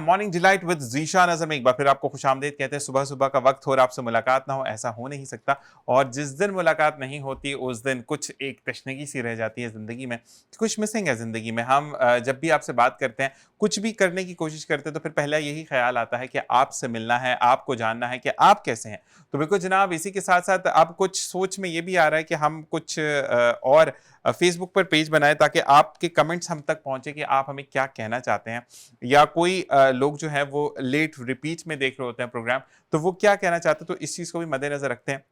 Morning delight with Zeeshan Azhar में एक बार फिर आपको खुशामदीद कहते हैं। सुबह सुबह का वक्त हो और आपसे मुलाकात ना हो, ऐसा हो नहीं सकता। और जिस दिन मुलाकात नहीं होती उस दिन कुछ एक तशनगी सी रह जाती है ज़िंदगी में, कुछ मिसिंग है ज़िंदगी में। हम जब भी आपसे बात करते हैं, कुछ भी करने की कोशिश करते हैं, तो फिर पहला यही ख्याल आता है कि आपसे मिलना है, आपको जानना है कि आप कैसे हैं। तो बिल्कुल जनाब, इसी के साथ साथ अब कुछ सोच में ये भी आ रहा है कि हम कुछ और फेसबुक पर पेज बनाए ताकि आपके कमेंट्स हम तक पहुंचे कि आप हमें क्या कहना चाहते हैं, या कोई लोग जो है वो लेट रिपीट में देख रहे होते हैं प्रोग्राम, तो वो क्या कहना चाहते हैं। तो इस चीज़ को भी मद्देनजर रखते हैं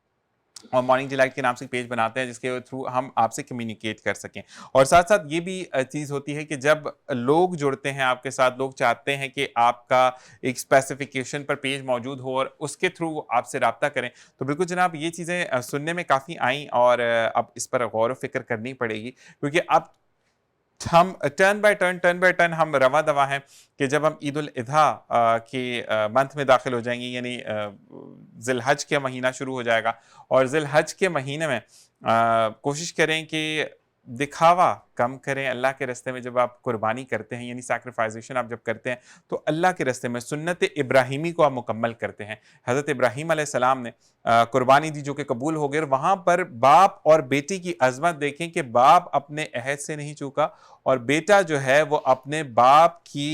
और मॉर्निंग डिलाइट के नाम से पेज बनाते हैं जिसके थ्रू हम आपसे कम्युनिकेट कर सकें। और साथ साथ ये भी चीज़ होती है कि जब लोग जुड़ते हैं आपके साथ, लोग चाहते हैं कि आपका एक स्पेसिफिकेशन पर पेज मौजूद हो और उसके थ्रू आपसे रब्ता करें। तो बिल्कुल जनाब, ये चीज़ें सुनने में काफ़ी आई और अब इस पर गौर व फिक्र करनी पड़ेगी, क्योंकि अब हम टर्न बाय टर्न हम रवा दवा हैं कि जब हम ईद उल अज़हा के मंथ में दाखिल हो जाएंगे, यानी ज़िलहज का महीना शुरू हो जाएगा। और ज़िलहज के महीने में कोशिश करें कि दिखावा कम करें अल्लाह के रास्ते में। जब आप कुर्बानी करते हैं, यानी सैक्रिफाइसेशन आप जब करते हैं, तो अल्लाह के रास्ते में सुन्नत इब्राहिमी को आप मुकम्मल करते हैं। हज़रत इब्राहीम अलैहिस्सलाम ने कुर्बानी दी जो कि कबूल हो गई। और वहाँ पर बाप और बेटी की अज़मत देखें कि बाप अपने अहद से नहीं चूका और बेटा जो है वो अपने बाप की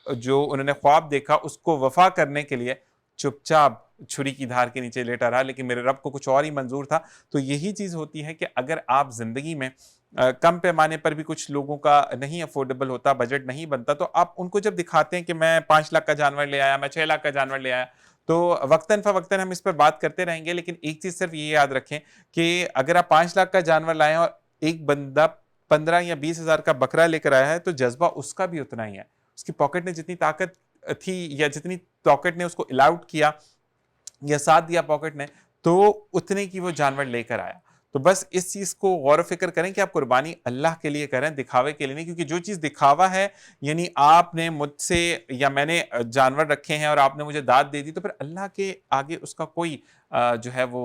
जो उन्होंने ख्वाब देखा उसको वफा करने के लिए चुपचाप छुरी की धार के नीचे लेटा रहा, लेकिन मेरे रब को कुछ और ही मंजूर था। तो यही चीज़ होती है कि अगर आप ज़िंदगी में कम पैमाने पर भी कुछ लोगों का नहीं अफोर्डेबल होता, बजट नहीं बनता, तो आप उनको जब दिखाते हैं कि मैं 5 लाख का जानवर ले आया, मैं 6 लाख का जानवर ले आया, तो वक्तन फ़वक्तन हम इस पर बात करते रहेंगे। लेकिन एक चीज़ सिर्फ ये याद रखें कि अगर आप 5 लाख का जानवर लाएं और एक बंदा 15 या 20 हज़ार का बकरा लेकर आया है, तो जज्बा उसका भी उतना ही है। उसकी पॉकेट में जितनी ताकत थी या जितनी पॉकेट ने उसको अलाउड किया या साथ दिया पॉकेट ने, तो उतने की वो जानवर लेकर आया। तो बस इस चीज़ को गौर व फ़िक्र करें कि आप कुर्बानी अल्लाह के लिए करें, दिखावे के लिए नहीं। क्योंकि जो चीज़ दिखावा है, यानी आपने मुझसे या मैंने जानवर रखे हैं और आपने मुझे दाद दे दी, तो फिर अल्लाह के आगे उसका कोई जो है वो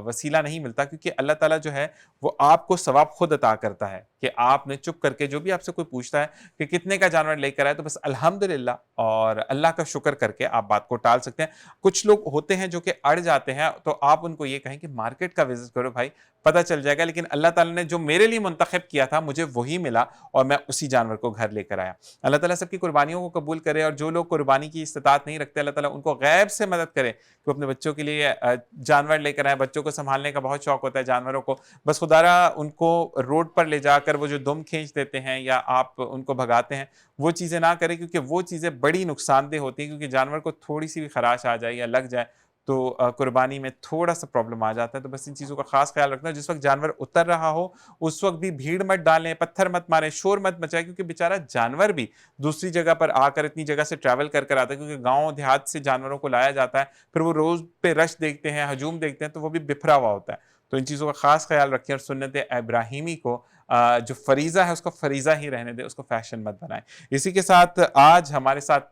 वसीला नहीं मिलता। क्योंकि अल्लाह ताला जो है वो आपको सवाब खुद अता करता है कि आपने चुप करके, जो भी आपसे कोई पूछता है कि कितने का जानवर लेकर आए, तो बस अल्हम्दुलिल्लाह और अल्लाह का शुक्र करके आप बात को टाल सकते हैं। कुछ लोग होते हैं जो कि अड़ जाते हैं, तो आप उनको ये कहें कि मार्केट का विजिट करो भाई, पता चल जाएगा। लेकिन अल्लाह ताला ने जो मेरे लिए मुंतखब किया था, मुझे वही मिला और मैं उसी जानवर को घर लेकर आया। अल्लाह ताला सबकी कुर्बानियों को कबूल करे। और जो लोग कुर्बानी की इस्तिताअत नहीं रखते, अल्लाह ताला उनको गैब से मदद करे कि वो अपने बच्चों के लिए जानवर लेकर आए। बच्चों को संभालने का बहुत शौक होता है जानवरों को, बस खुदारा उनको रोड पर ले जाकर वो जो दुम खींच देते हैं या आप उनको भगाते हैं, वो चीज़ें ना करें, क्योंकि वो चीज़ें बड़ी नुकसानदेह होती हैं। क्योंकि जानवर को थोड़ी सी भी खराश आ जाए या लग जाए, तो कुर्बानी में थोड़ा-सा प्रॉब्लम आ जाता है। तो बस इन चीज़ों का ख़ास ख़्याल रखना। जिस वक़्त जानवर उतर रहा हो, उस वक़्त भी भीड़ मत डालें, पत्थर मत मारें, शोर मत मचाएँ, क्योंकि बेचारा जानवर भी दूसरी जगह पर आकर इतनी जगह से ट्रैवल कर कर आता है। क्योंकि गाँव देहात से जानवरों को लाया जाता है, फिर वो रोज़ पे रश देखते हैं, हजूम देखते हैं, तो वो भी बिखरा हुआ होता है। तो इन चीज़ों का ख़ास ख़्याल रखें और सुन्नत इब्राहिमी को जो फ़रीज़ा है, उसको फ़रीज़ा ही रहने दें, उसको फ़ैशन मत बनाएँ। इसी के साथ आज हमारे साथ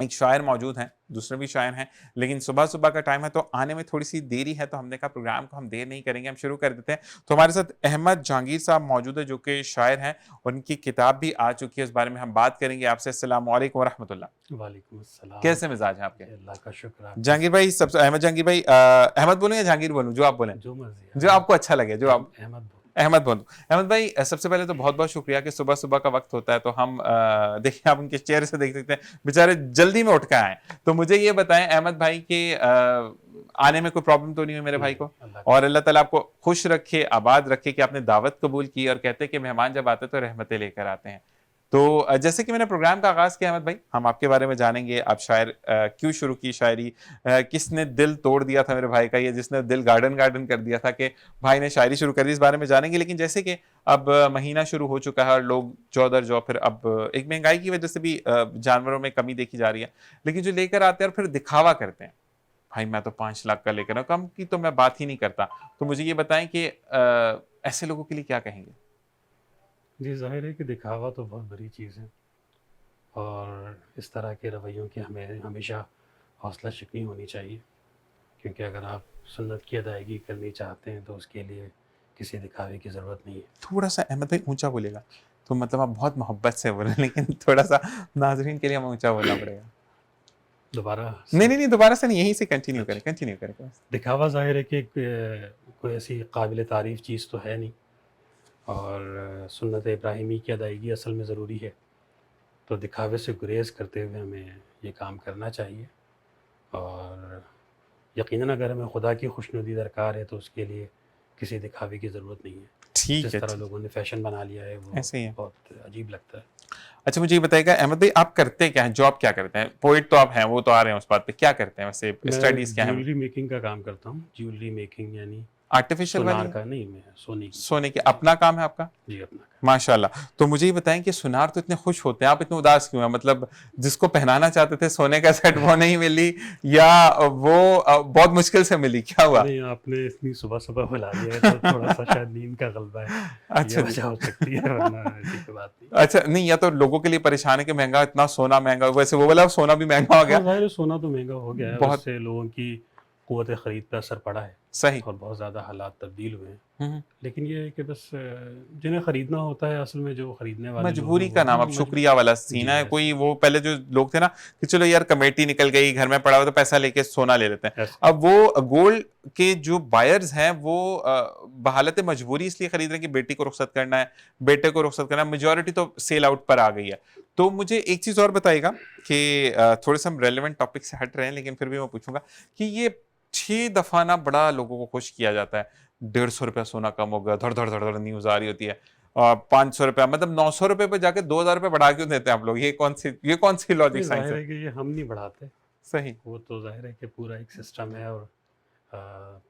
एक शायर मौजूद हैं, दूसरे भी शायर हैं, लेकिन सुबह-सुबह का टाइम है तो आने में थोड़ी-सी देरी है, तो हमने कहा प्रोग्राम को हम देर नहीं करेंगे, हम शुरू कर देते हैं। तो हमारे साथ अहमद जहांगीर साहब मौजूद हैं, जो कि शायर हैं। उनकी किताब भी आ चुकी है, उस बारे में हम बात करेंगे आपसे। अस्सलाम वालेकुम व रहमतुल्लाह। वालेकुम अस्सलाम। कैसे मिज़ाज हैं आपके? जी, अल्लाह का शुक्र। आप जहांगीर कैसे? भाई, सबसे अहमद जहांगीर भाई, अहमद बोलूँ या जहांगीर बोलूँ? जो आप बोलें, जो मर्ज़ी जो अहमद। आपको अच्छा लगे, जो आप अहमद बोलो। अहमद बोलूँ। अहमद भाई, सबसे पहले तो बहुत-बहुत शुक्रिया कि सुबह-सुबह का वक़्त होता है, तो हम देखिए आप उनके चेहरे से देख सकते हैं, बेचारे जल्दी में उठ के आए हैं। तो मुझे ये बताएँ अहमद भाई कि आने में कोई प्रॉब्लम तो नहीं हुई मेरे भाई नहीं, को? अल्लाह का और शुक्र। अल्लाह ताला आपको खुश रखे, आबाद रखे कि आपने दावत कबूल की, और कहते हैं कि मेहमान जब आते हैं तो रहमतें लेकर आते हैं। तो जैसे कि मैंने प्रोग्राम का आगाज़ किया अहमद भाई, हम आपके बारे में जानेंगे। आप शायर क्यों शुरू की शायरी? किसने दिल तोड़ दिया था मेरे भाई का, या जिसने दिल गार्डन-गार्डन कर दिया था कि भाई ने शायरी शुरू कर दी? इस बारे में जानेंगे। लेकिन जैसे कि अब महीना शुरू हो चुका है और लोग जौ दर जौ, फिर अब एक महँगाई की वज़ह से भी जानवरों में कमी देखी जा रही है। लेकिन जो लेकर आते हैं और फिर दिखावा करते हैं, भाई मैं तो 5 लाख का लेकर आया, कम की तो मैं बात ही नहीं करता। तो मुझे ये बताएँ कि ऐसे लोगों के लिए क्या कहेंगे? जी, ज़ाहिर है कि दिखावा तो बहुत बुरी चीज़ है और इस तरह के रवैयों की हमें हमेशा हौसला शिकनी होनी चाहिए, क्योंकि अगर आप सुन्नत की अदायगी करनी चाहते हैं तो उसके लिए किसी दिखावे की ज़रूरत नहीं है। थोड़ा-सा अहमद भाई ऊँचा बोलिएगा। तो मतलब आप बहुत मोहब्बत से बोले, लेकिन थोड़ा सा नाजरीन के लिए हमें ऊंचा बोलना पड़ेगा। दोबारा नहीं नहीं नहीं, दोबारा से नहीं, यहीं से कंटिन्यू करें, कंटिन्यू करें बस। दिखावा ज़ाहिर है कि कोई ऐसी काबिल तारीफ़ चीज़ तो है नहीं, और सुन्नत इब्राहिमी की अदायगी असल में ज़रूरी है। तो दिखावे से गुरेज़ करते हुए हमें ये काम करना चाहिए, और यकीनन अगर हमें खुदा की खुशनुदी दरकार है तो उसके लिए किसी दिखावे की ज़रूरत नहीं है। ठीक जिस है, तरह लोगों ने फ़ैशन बना लिया है वो ऐसे ही है। बहुत अजीब लगता है। अच्छा मुझे ये बताइएगा अहमद भाई, आप करते क्या हैं, जॉब क्या करते हैं? पोइट तो आप हैं, वो तो आ रहे हैं उस बात पे, क्या करते हैं वैसे, मैं स्टडीज क्या है? ज्वेलरी मेकिंग का काम करता हूँ। ज्वेलरी मेकिंग यानी आर्टिफिशियल वाली सोनार है? का नहीं, मैं सोने की। सोने के अपना काम है आपका? जी, अपना काम। माशाल्लाह। तो मुझे ये बताएं कि सुनार तो इतने खुश होते हैं, आप इतने उदास क्यों हैं? मतलब जिसको पहनाना चाहते थे सोने का सेट वो नहीं मिली, या वो बहुत मुश्किल से मिली, क्या हुआ? नहीं, आपने इतनी सुबह-सुबह बुला लिया है तो थोड़ा-सा शायद नींद का गलबा है, ये अच्छा जी। वजह हो सकती है, वरना ऐसी कोई बात नहीं। अच्छा नहीं, या तो लोगों के लिए परेशान है कि महंगा, इतना सोना महंगा, वैसे वो वाला सोना भी महंगा हो हाँ, गया। ज़ाहिर है सोना तो महँगा हो गया है और बहुत इससे लोगों की क़ुव्वत ख़रीद पे असर पड़ा है सही। और बहुत ज़्यादा हालात तब्दील हुए हैं। हम्म। लेकिन ये है कि बस जिन्हें ख़रीदना होता है, असल में जो खरीदने वाले लोग हैं मजबूरी वो का नाम, हाँ, अब शुक्रिया वाला सीन जी, है। ऐसे कोई वो पहले जो लोग थे ना कि चलो यार कमेटी निकल गई, घर में पड़ा हुआ तो पैसा लेके सोना ले लेते हैं, ऐसे अब वो गोल्ड के जो बायर्स हैं वो बहालत मजबूरी इसलिए खरीद रहे हैं कि बेटी को रुखसत करना है, बेटे को रुखसत करना है। मेजोरिटी तो सेल आउट पर आ गई है। तो मुझे एक चीज और बताइएगा कि थोड़े से हम रेलिवेंट टॉपिक से हट रहे हैं, लेकिन फिर भी मैं पूछूंगा कि ये 6 दफा ना बड़ा लोगों को खुश किया जाता है, 150 रुपया सोना कम हो गया, धड़ धड़ धड़ धड़ न्यूज आ रही होती है, 500 रुपया, मतलब 900 रुपये पे जाके 2000 रुपये बढ़ा क्यों देते हैं आप लोग? ये कौन सी नहीं, लॉजिक साइंस ज़ाहिर है? है कि ये हम नहीं बढ़ाते, सही। वो तो ज़ाहिर है कि पूरा एक सिस्टम है और अ,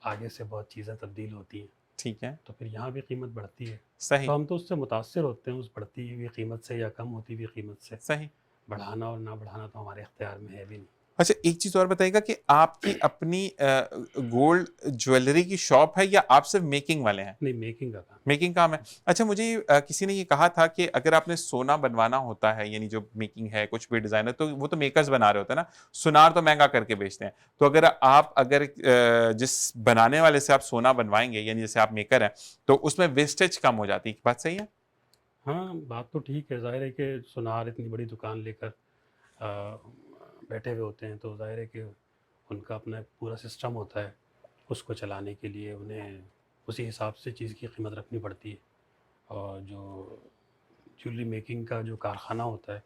आगे से बहुत चीज़ें तब्दील होती हैं, ठीक है। तो फिर यहाँ भी कीमत बढ़ती है। सही। तो हम तो उससे मुतासिर होते हैं, उस बढ़ती हुई कीमत से या कम होती हुई कीमत से। सही। बढ़ाना और ना बढ़ाना तो हमारे इख्तियार में है भी नहीं। अच्छा एक चीज और बताइएगा कि आपकी अपनी गोल्ड ज्वेलरी की शॉप है या आप सिर्फ मेकिंग वाले हैं? नहीं, मेकिंग का काम। मेकिंग काम है। अच्छा मुझे किसी ने ये कहा था कि अगर आपने सोना बनवाना होता है, यानी जो मेकिंग है, कुछ भी डिजाइनर तो वो तो मेकर्स बना रहे होते हैं ना, सुनार तो महंगा करके बेचते हैं। तो अगर जिस बनाने वाले से आप सोना बनवाएंगे, यानी जैसे आप मेकर हैं, तो उसमें वेस्टेज कम हो जाती है, बात सही है? हाँ, बात तो ठीक है। ज़ाहिर है कि सुनार इतनी बड़ी दुकान लेकर अ, बैठे हुए होते हैं, तो ज़ाहिर है कि उनका अपना एक पूरा सिस्टम होता है। उसको चलाने के लिए उन्हें उसी हिसाब से चीज़ की कीमत रखनी पड़ती है, और जो ज्वेलरी मेकिंग का जो कारखाना होता है,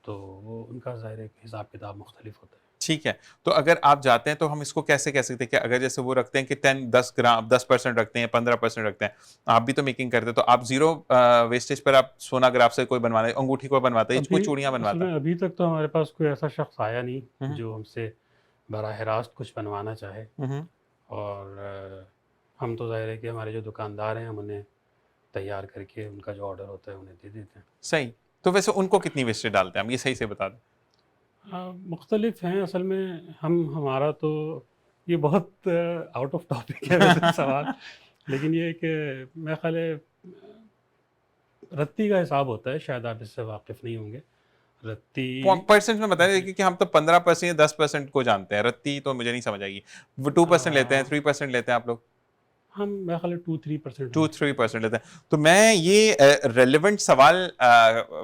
तो वो उनका ज़ाहिर है कि हिसाब-किताब मुख्तलिफ होता है। ठीक है। तो अगर आप जाते हैं तो हम इसको कैसे कह सकते हैं कि अगर जैसे वो रखते हैं कि 10 ग्राम 10% रखते हैं, 15% रखते हैं, आप भी तो मेकिंग करते हैं, तो आप ज़ीरो वेस्टेज पर आप सोना अगर आपसे कोई बनवाना है, अंगूठी कोई बनवाता है, कोई अभी चूड़ियाँ असल बनवाता में अभी तक तो हमारे पास कोई ऐसा शख्स आया नहीं है। हुँ, जो हमसे बराह रास्त कुछ बनवाना चाहे, हुँ, हुँ। और हम तो ज़ाहिर है कि हमारे जो दुकानदार हैं, हम उन्हें तैयार करके उनका जो ऑर्डर होता है उन्हें दे देते हैं। सही। तो वैसे उनको कितनी वेस्टेज डालते हैं हम? ये सही से बता दें। मुख्तलिफ हैं असल में। हमारा तो ये बहुत आउट ऑफ टॉपिक है वैसे सवाल, लेकिन ये है कि मेरा ख़्याल है रत्ती का हिसाब होता है, शायद आप इससे वाकिफ़ नहीं होंगे। रत्ती परसेंट में बताएं, जी, क्योंकि हम तो 15% या 10% को जानते हैं, रत्ती तो मुझे नहीं समझ आएगी। वो 2% लेते हैं, अ, 3% लेते हैं आप लोग? हम मेरा ख़्याल है 2-3% होंगे। 2-3% लेते हैं। तो मैं ये रेलेवेंट सवाल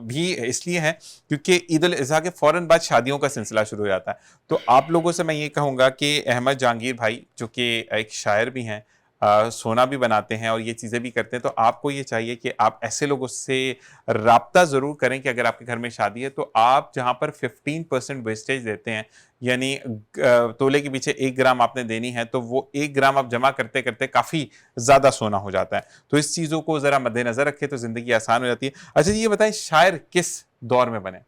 भी इसलिए है क्योंकि ईद उल अज़हा के फौरन बाद शादियों का सिलसिला शुरू हो जाता है। तो आप लोगों से मैं ये कहूँगा कि अहमद जहांगीर भाई जो कि एक शायर भी हैं, सोना भी बनाते हैं और ये चीज़ें भी करते हैं, तो आपको ये चाहिए कि आप ऐसे लोगों से राब्ता ज़रूर करें कि अगर आपके घर में शादी है तो आप जहाँ पर 15% वेस्टेज देते हैं, यानी तोले के पीछे 1 ग्राम आपने देनी है, तो वो 1 ग्राम आप जमा करते करते काफ़ी ज़्यादा सोना हो जाता है। तो इस चीज़ों को ज़रा मद्देनज़र रखें तो ज़िंदगी आसान हो जाती है। अच्छा जी ये बताएं, शायर किस दौर में बने?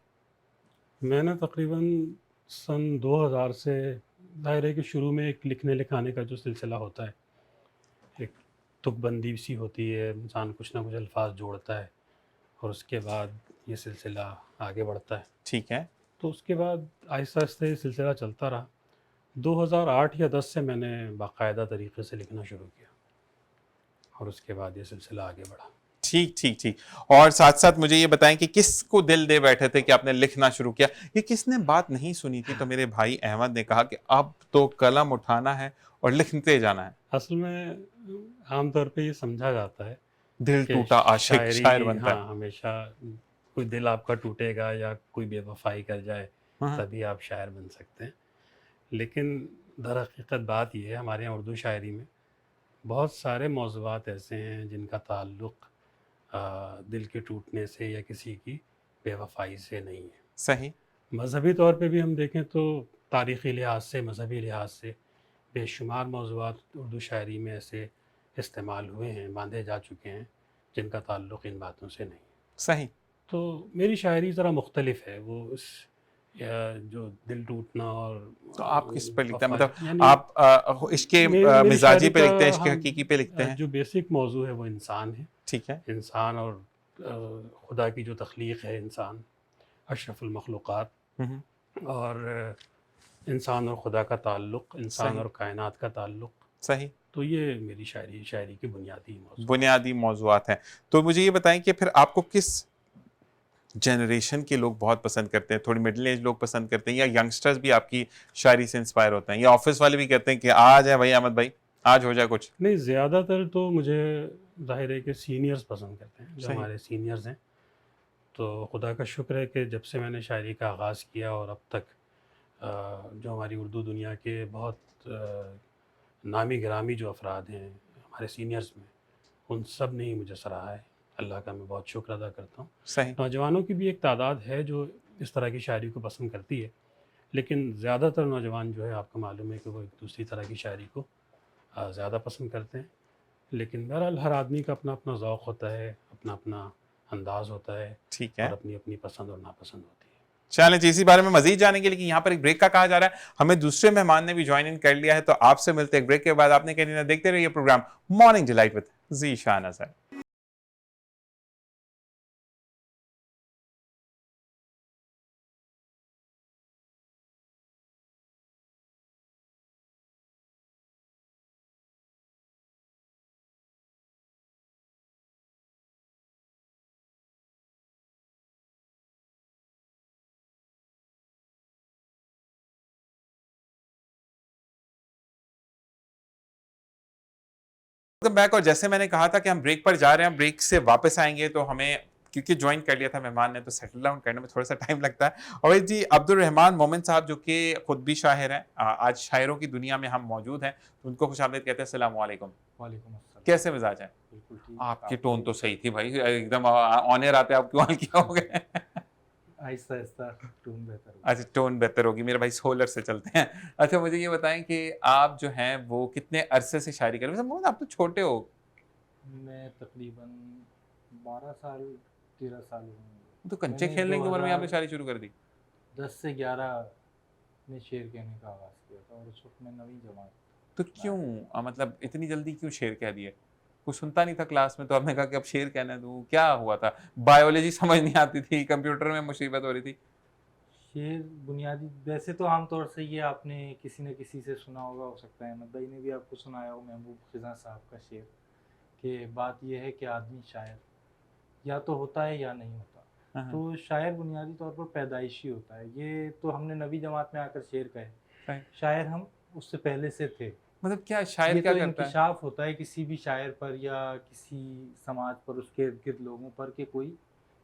मैंने तकरीबन सन 2000 से, ज़ाहिर है कि शुरू में एक लिखने-लिखाने का जो सिलसिला होता है, एक तुकबंदी सी होती है, इंसान कुछ ना कुछ अल्फ़ाज़ जोड़ता है और उसके बाद ये सिलसिला आगे बढ़ता है। ठीक है। तो उसके बाद आहिस्ता-आहिस्ता ये सिलसिला चलता रहा। 2008 या 10 से मैंने बाकायदा तरीके से लिखना शुरू किया और उसके बाद ये सिलसिला आगे बढ़ा। ठीक, ठीक, ठीक। और साथ-साथ मुझे ये बताएँ कि किसको दिल दे बैठे थे कि आपने लिखना शुरू किया? ये किसने बात नहीं सुनी थी? तो मेरे भाई अहमद ने कहा कि अब तो कलम उठाना है और लिखते जाना है। असल में आम तौर पे ये समझा जाता है दिल कि टूटा आशिक शायर बनता है। हाँ, हमेशा कोई दिल आपका टूटेगा या कोई बेवफ़ाई कर जाए, हाँ, तभी आप शायर बन सकते हैं। लेकिन दरहकीकत बात ये है, हमारे यहाँ उर्दू शायरी में बहुत सारे मौज़ूआत ऐसे हैं जिनका ताल्लुक़ दिल के टूटने से या किसी की बेवफ़ाई से नहीं है। सही। मज़हबी तौर पे भी हम देखें तो तारीख़ी लिहाज से, मज़हबी लिहाज से बेशुमार मौज़ूआत उर्दू शायरी में ऐसे इस्तेमाल हुए हैं, बाँधे जा चुके हैं, जिनका ताल्लुक़ इन बातों से नहीं है। सही। तो मेरी शायरी ज़रा मुख्तलिफ़ है, वो उस जो दिल टूटना और तो आप किस पे लिखते हैं? वफ़ा मतलब यानी आप इसके मेरी मिज़ाजी शायरी पे का लिखते हैं, इश्क हम हकीकी पे लिखते हैं? जो बेसिक मौज़ू है वो इंसान है। ठीक है। इंसान और खुदा की जो तख्लीक़ है इंसान, अशरफुल मखलूक़ात हुँ, हुँ। और इंसान और खुदा का ताल्लुक़, इंसान सही, और कायनात का ताल्लुक़, सही। तो ये मेरी शायरी के बुनियादी मौज़ूआत हैं। बुनियादी मौज़ूआत हैं। तो मुझे ये बताएँ कि फिर आपको किस जनरेशन के लोग बहुत पसंद करते हैं? थोड़ी मिडल एज लोग पसंद करते हैं या यंगस्टर्स भी आपकी शायरी से इंस्पायर होते हैं? या ऑफ़िस वाले भी कहते हैं कि आ जाए भाई अहमद भाई, आज हो जाए कुछ? नहीं, ज़्यादातर तो मुझे ज़ाहिर है कि सीनियर्स पसंद करते हैं, जो सही। हमारे सीनियर्स हैं। तो खुदा का शुक्र है कि जब से मैंने शायरी का आगाज़ किया और अब तक जो हमारी उर्दू दुनिया के बहुत नामी गिरामी जो अफ़राद हैं हमारे सीनियर्स में, उन सब ने ही मुझे सराहा है। अल्लाह का मैं बहुत शुक्र अदा करता हूँ। सही। नौजवानों की भी एक तादाद है जो इस तरह की शायरी को पसंद करती है, लेकिन ज़्यादातर नौजवान जो है आपको मालूम है कि वो एक दूसरी तरह की शायरी को ज़्यादा पसंद करते हैं। लेकिन बहरहाल हर आदमी का अपना-अपना ज़ौक़ होता है, अपना-अपना अंदाज़ होता है ठीक और है। अपनी-अपनी पसंद और नापसंद होती है। चलें जी, इसी बारे में मज़ीद जानेंगे लेकिन यहाँ पर एक ब्रेक का कहा जा रहा है। हमें दूसरे मेहमान ने भी जॉइन इन कर लिया है, तो आपसे मिलते हैं एक ब्रेक के बाद। आपने कहीं ना देखते रहिए programme morning delight with Zeeshan Azhar. Welcome back. और जैसे मैंने कहा था कि हम ब्रेक पर जा रहे हैं, ब्रेक से वापस आएंगे तो हमें क्योंकि ज्वाइन कर लिया था मेहमान ने तो सेटल डाउन करने में थोड़ा सा टाइम लगता है। और जी अब्दुल रहमान मोमिन साहब जो कि खुद भी शायर हैं, आज शायरों की दुनिया में हम मौजूद हैं, तो उनको खुशामदीद कहते हैं। अस्सलाम वालेकुम। वालेकुम अस्सलाम। कैसे मिजाज हैं? बिल्कुल ठीक। आपकी आप टोन तो सही थी भाई, एकदम ऑन एयर आते आप क्यों हल्के हो गए? आहिस्ता-आहिस्ता टून बेहतर हो अच्छा, टोन बेहतर होगी। मेरे भाई सोलर से चलते हैं। अच्छा, मुझे ये बताएँ कि आप जो हैं वो कितने अरसे से शायरी कर रहे हैं? वैसे मोहन आप तो छोटे हो। गया। मैं तकरीबन 12 साल 13 साल तो होंगे। कंचे मैंने खेलने की उम्र में आपने शायरी शुरू कर दी? 2010 से 11 में शेर कहने का आगाज़ किया था और उस वक़्त मैं 9वीं जमात तो में आ क्यों गया। मतलब इतनी जल्दी क्यों शेर कह दिए? कुछ सुनता नहीं था क्लास में तो आपने कहा कि अब शेर कहना है, तो क्या हुआ था? बायोलॉजी समझ नहीं आती थी, कंप्यूटर में मुसीबत हो रही थी? शेर बुनियादी वैसे तो आम तौर से ये आपने किसी न किसी से सुना होगा, हो सकता है अहमद भाई ने भी आपको सुनाया हो महबूब ख़िज़ा साहब का शेर, कि बात ये है कि आदमी शायर या तो होता है या नहीं होता। हाँ, हाँ। तो शायर बुनियादी तौर पर पैदाइशी होता है। ये तो हमने 9वीं जमात में आकर शेर कहे। सही। शायर हम उससे पहले से थे। मतलब क्या शायर ये क्या तो करता है? इंकिशाफ होता है किसी भी शायर पर या किसी समाज पर, उसके इर्द-गिर्द लोगों पर, कि कोई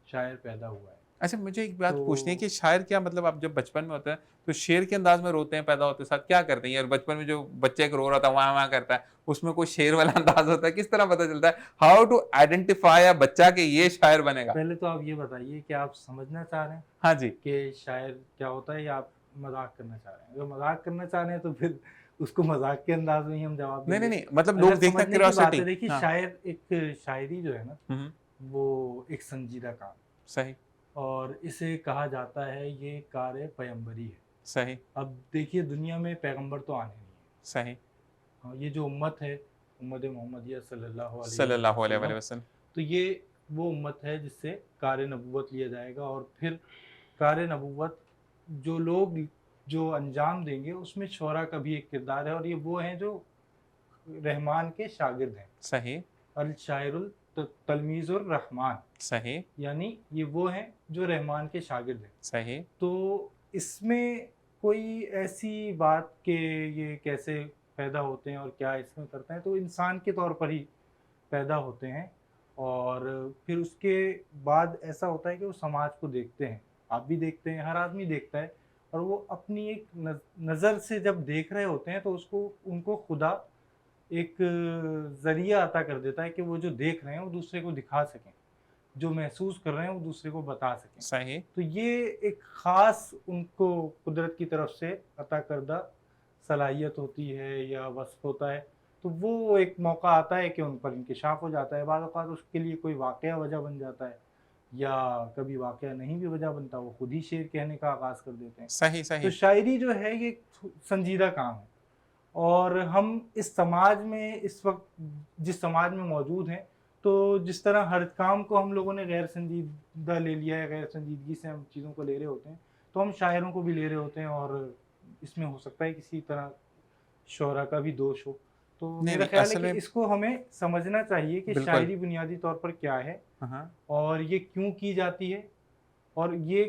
शायर पैदा हुआ है। अच्छा, मुझे एक बात पूछनी है तो कि शायर क्या मतलब आप जब बचपन में होते हैं तो शेर के अंदाज में रोते हैं पैदा होते साथ क्या करते हैं? यार बचपन में जो बच्चा एक रो रहा था वाह-वाह करता है, उसमें कोई शेर वाला अंदाज होता है, किस तरह पता चलता है? हाउ टू आइडेंटिफाई अ बच्चा कि ये शायर बनेगा? पहले तो आप ये बताइए कि आप समझना चाह रहे हैं हाँ जी। कि शायर क्या होता है या आप मज़ाक करना चाह रहे हैं? अगर मज़ाक करना चाह रहे हैं तो फिर उसको मज़ाक के अंदाज में ही हम जवाब नहीं, नहीं, देंगे। नहीं मतलब लोग अगर देखना समझने की बात क्यूरियोसिटी। है, देखिए हाँ। शायर एक शायरी जो है ना, हुँ, हुँ। वो एक संजीदा काम सही, और इसे कहा जाता है ये कार पैगंबरी है। सही, अब देखिए दुनिया में पैगंबर तो आने नहीं है। सही। हाँ, ये जो उम्मत है, उम्मत मोहम्मदिया सल्लल्लाहु अलैहि सल्लल्लाहु अलैहि वसल्लम, वसल्लम। तो ये वो उम्मत है जिससे कार नबूवत लिया जाएगा और फिर कार नबूवत जो लोग जो अंजाम देंगे उसमें शोरा का भी एक किरदार है और ये वो हैं जो रहमान के शागिर्द हैं। सही, अल शायरुल तलमीज़ुर रहमान, सही, यानी ये वो हैं जो रहमान के शागिर्द हैं। सही। तो इसमें कोई ऐसी बात कि ये कैसे पैदा होते हैं और क्या इसमें करते हैं, तो इंसान के तौर पर ही पैदा होते हैं और फिर उसके बाद ऐसा होता है कि वो समाज को देखते हैं, आप भी देखते हैं, हर आदमी देखता है, और वो अपनी एक नज़र से जब देख रहे होते हैं तो उसको उनको खुदा एक ज़रिया अता कर देता है कि वो जो देख रहे हैं वो दूसरे को दिखा सकें, जो महसूस कर रहे हैं वो दूसरे को बता सकें। सही। तो ये एक ख़ास उनको कुदरत की तरफ से अता करदा सलाहियत होती है या वस्फ़ होता है, तो वो एक मौका आता है कि उन पर इंकिशाफ़ हो जाता है। बाज़ औक़ात उसके लिए कोई वाक़या वजह बन जाता है, या कभी वाक़या नहीं भी वजह बनता, वो खुद ही शेर कहने का आगाज़ कर देते हैं। सही, तो सही। शायरी जो है ये संजीदा काम है, और हम इस समाज में इस वक़्त जिस समाज में मौजूद हैं, तो जिस तरह हर काम को हम लोगों ने गैर संजीदा ले लिया है, गैर संजीदगी से हम चीज़ों को ले रहे होते हैं, तो हम शायरों को भी ले रहे होते हैं, और इसमें हो सकता है किसी तरह शोरा का भी दोष हो। तो नहीं, मेरा नहीं, ख़्याल है असल कि में इसको हमें समझना चाहिए कि बिल्कुल। शायरी बुनियादी तौर पर क्या है, हाँ, हाँ। और ये क्यों की जाती है, और ये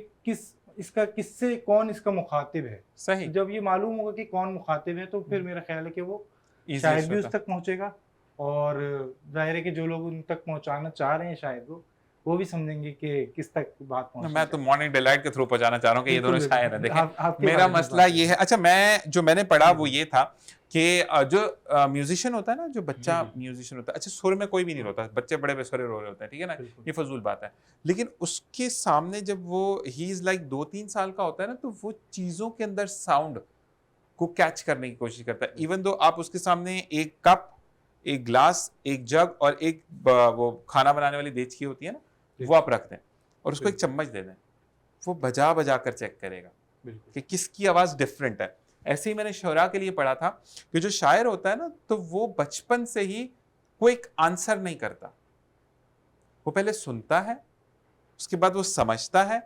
इसका किससे कौन इसका मुखातिब है। सही। तो जब ये मालूम होगा कि कौन मुखातिब है, तो फिर मेरा ख़्याल है कि वो शायर ईज़िएस्ट भी होता उस तक पहुँचेगा, और ज़ाहिर है कि जो लोग उन तक पहुँचाना चाह रहे हैं शायर को, वो भी समझेंगे कि किस तक बात है। पहुँचनी मैं तो चाहिए। मॉर्निंग डिलाइट के थ्रू पहुँचाना चाह रहा हूँ कि ये बिल्कुल, दोनों शायर हैं। बिल्कुल। देखें, आपके मेरा बारे में मसला बात ये है। है, अच्छा जो मैंने पढ़ा जी, वो जी। ये था कि जो म्यूज़िशियन होता है ना, जो जी, बच्चा जी। म्यूज़िशियन होता है, अच्छा सुर में कोई भी नहीं रोता, बच्चे बड़े बेसुरे रो रहे होते हैं, ठीक है ना? बिल्कुल। ये फ़ज़ूल बात है। लेकिन उसके सामने जब वो ही इज़ लाइक 2-3 साल का होता है ना, तो वो चीज़ों के अंदर साउंड को कैच करने की कोशिश करता है। इवन दो आप उसके सामने एक कप, एक ग्लास, एक जग और एक वो खाना बनाने वाली देचकी होती है ना, वो आप रख दें और उसको एक बिल्कुल, चम्मच दे दें, वो बजा-बजा कर चेक करेगा बिल्कुल। कि किसकी आवाज़ डिफरेंट है। ऐसे ही मैंने शुरा के लिए पढ़ा था कि जो शायर होता है ना, तो वो बचपन से ही वो एक आंसर नहीं करता। वो पहले सुनता है, उसके बाद वो समझता है,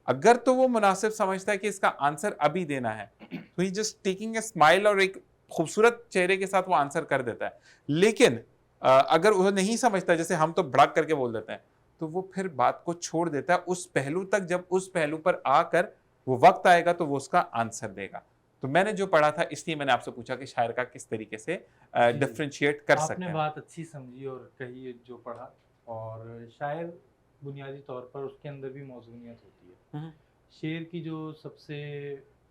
अगर तो वो मुनासिब समझता है कि इसका आंसर अभी देना है, तो ही जस्ट टेकिंग अ स्माइल और एक खूबसूरत चेहरे के साथ वो आंसर कर देता है। लेकिन अगर वो नहीं समझता, जैसे हम तो भड़क करके बोल देते हैं, तो वो फिर बात को छोड़ देता है उस पहलू तक, जब उस पहलू पर आकर वो वक़्त आएगा तो वो उसका आंसर देगा। तो मैंने जो पढ़ा था इसलिए मैंने आपसे पूछा कि शायर का किस तरीके से जी, जी। डिफरेंशिएट कर आपने सकते हैं। बात अच्छी समझी और कही जो पढ़ा, और शायर बुनियादी तौर पर उसके अंदर भी मौज़ूनियत होती है। हुँ, हुँ। शेर की जो सबसे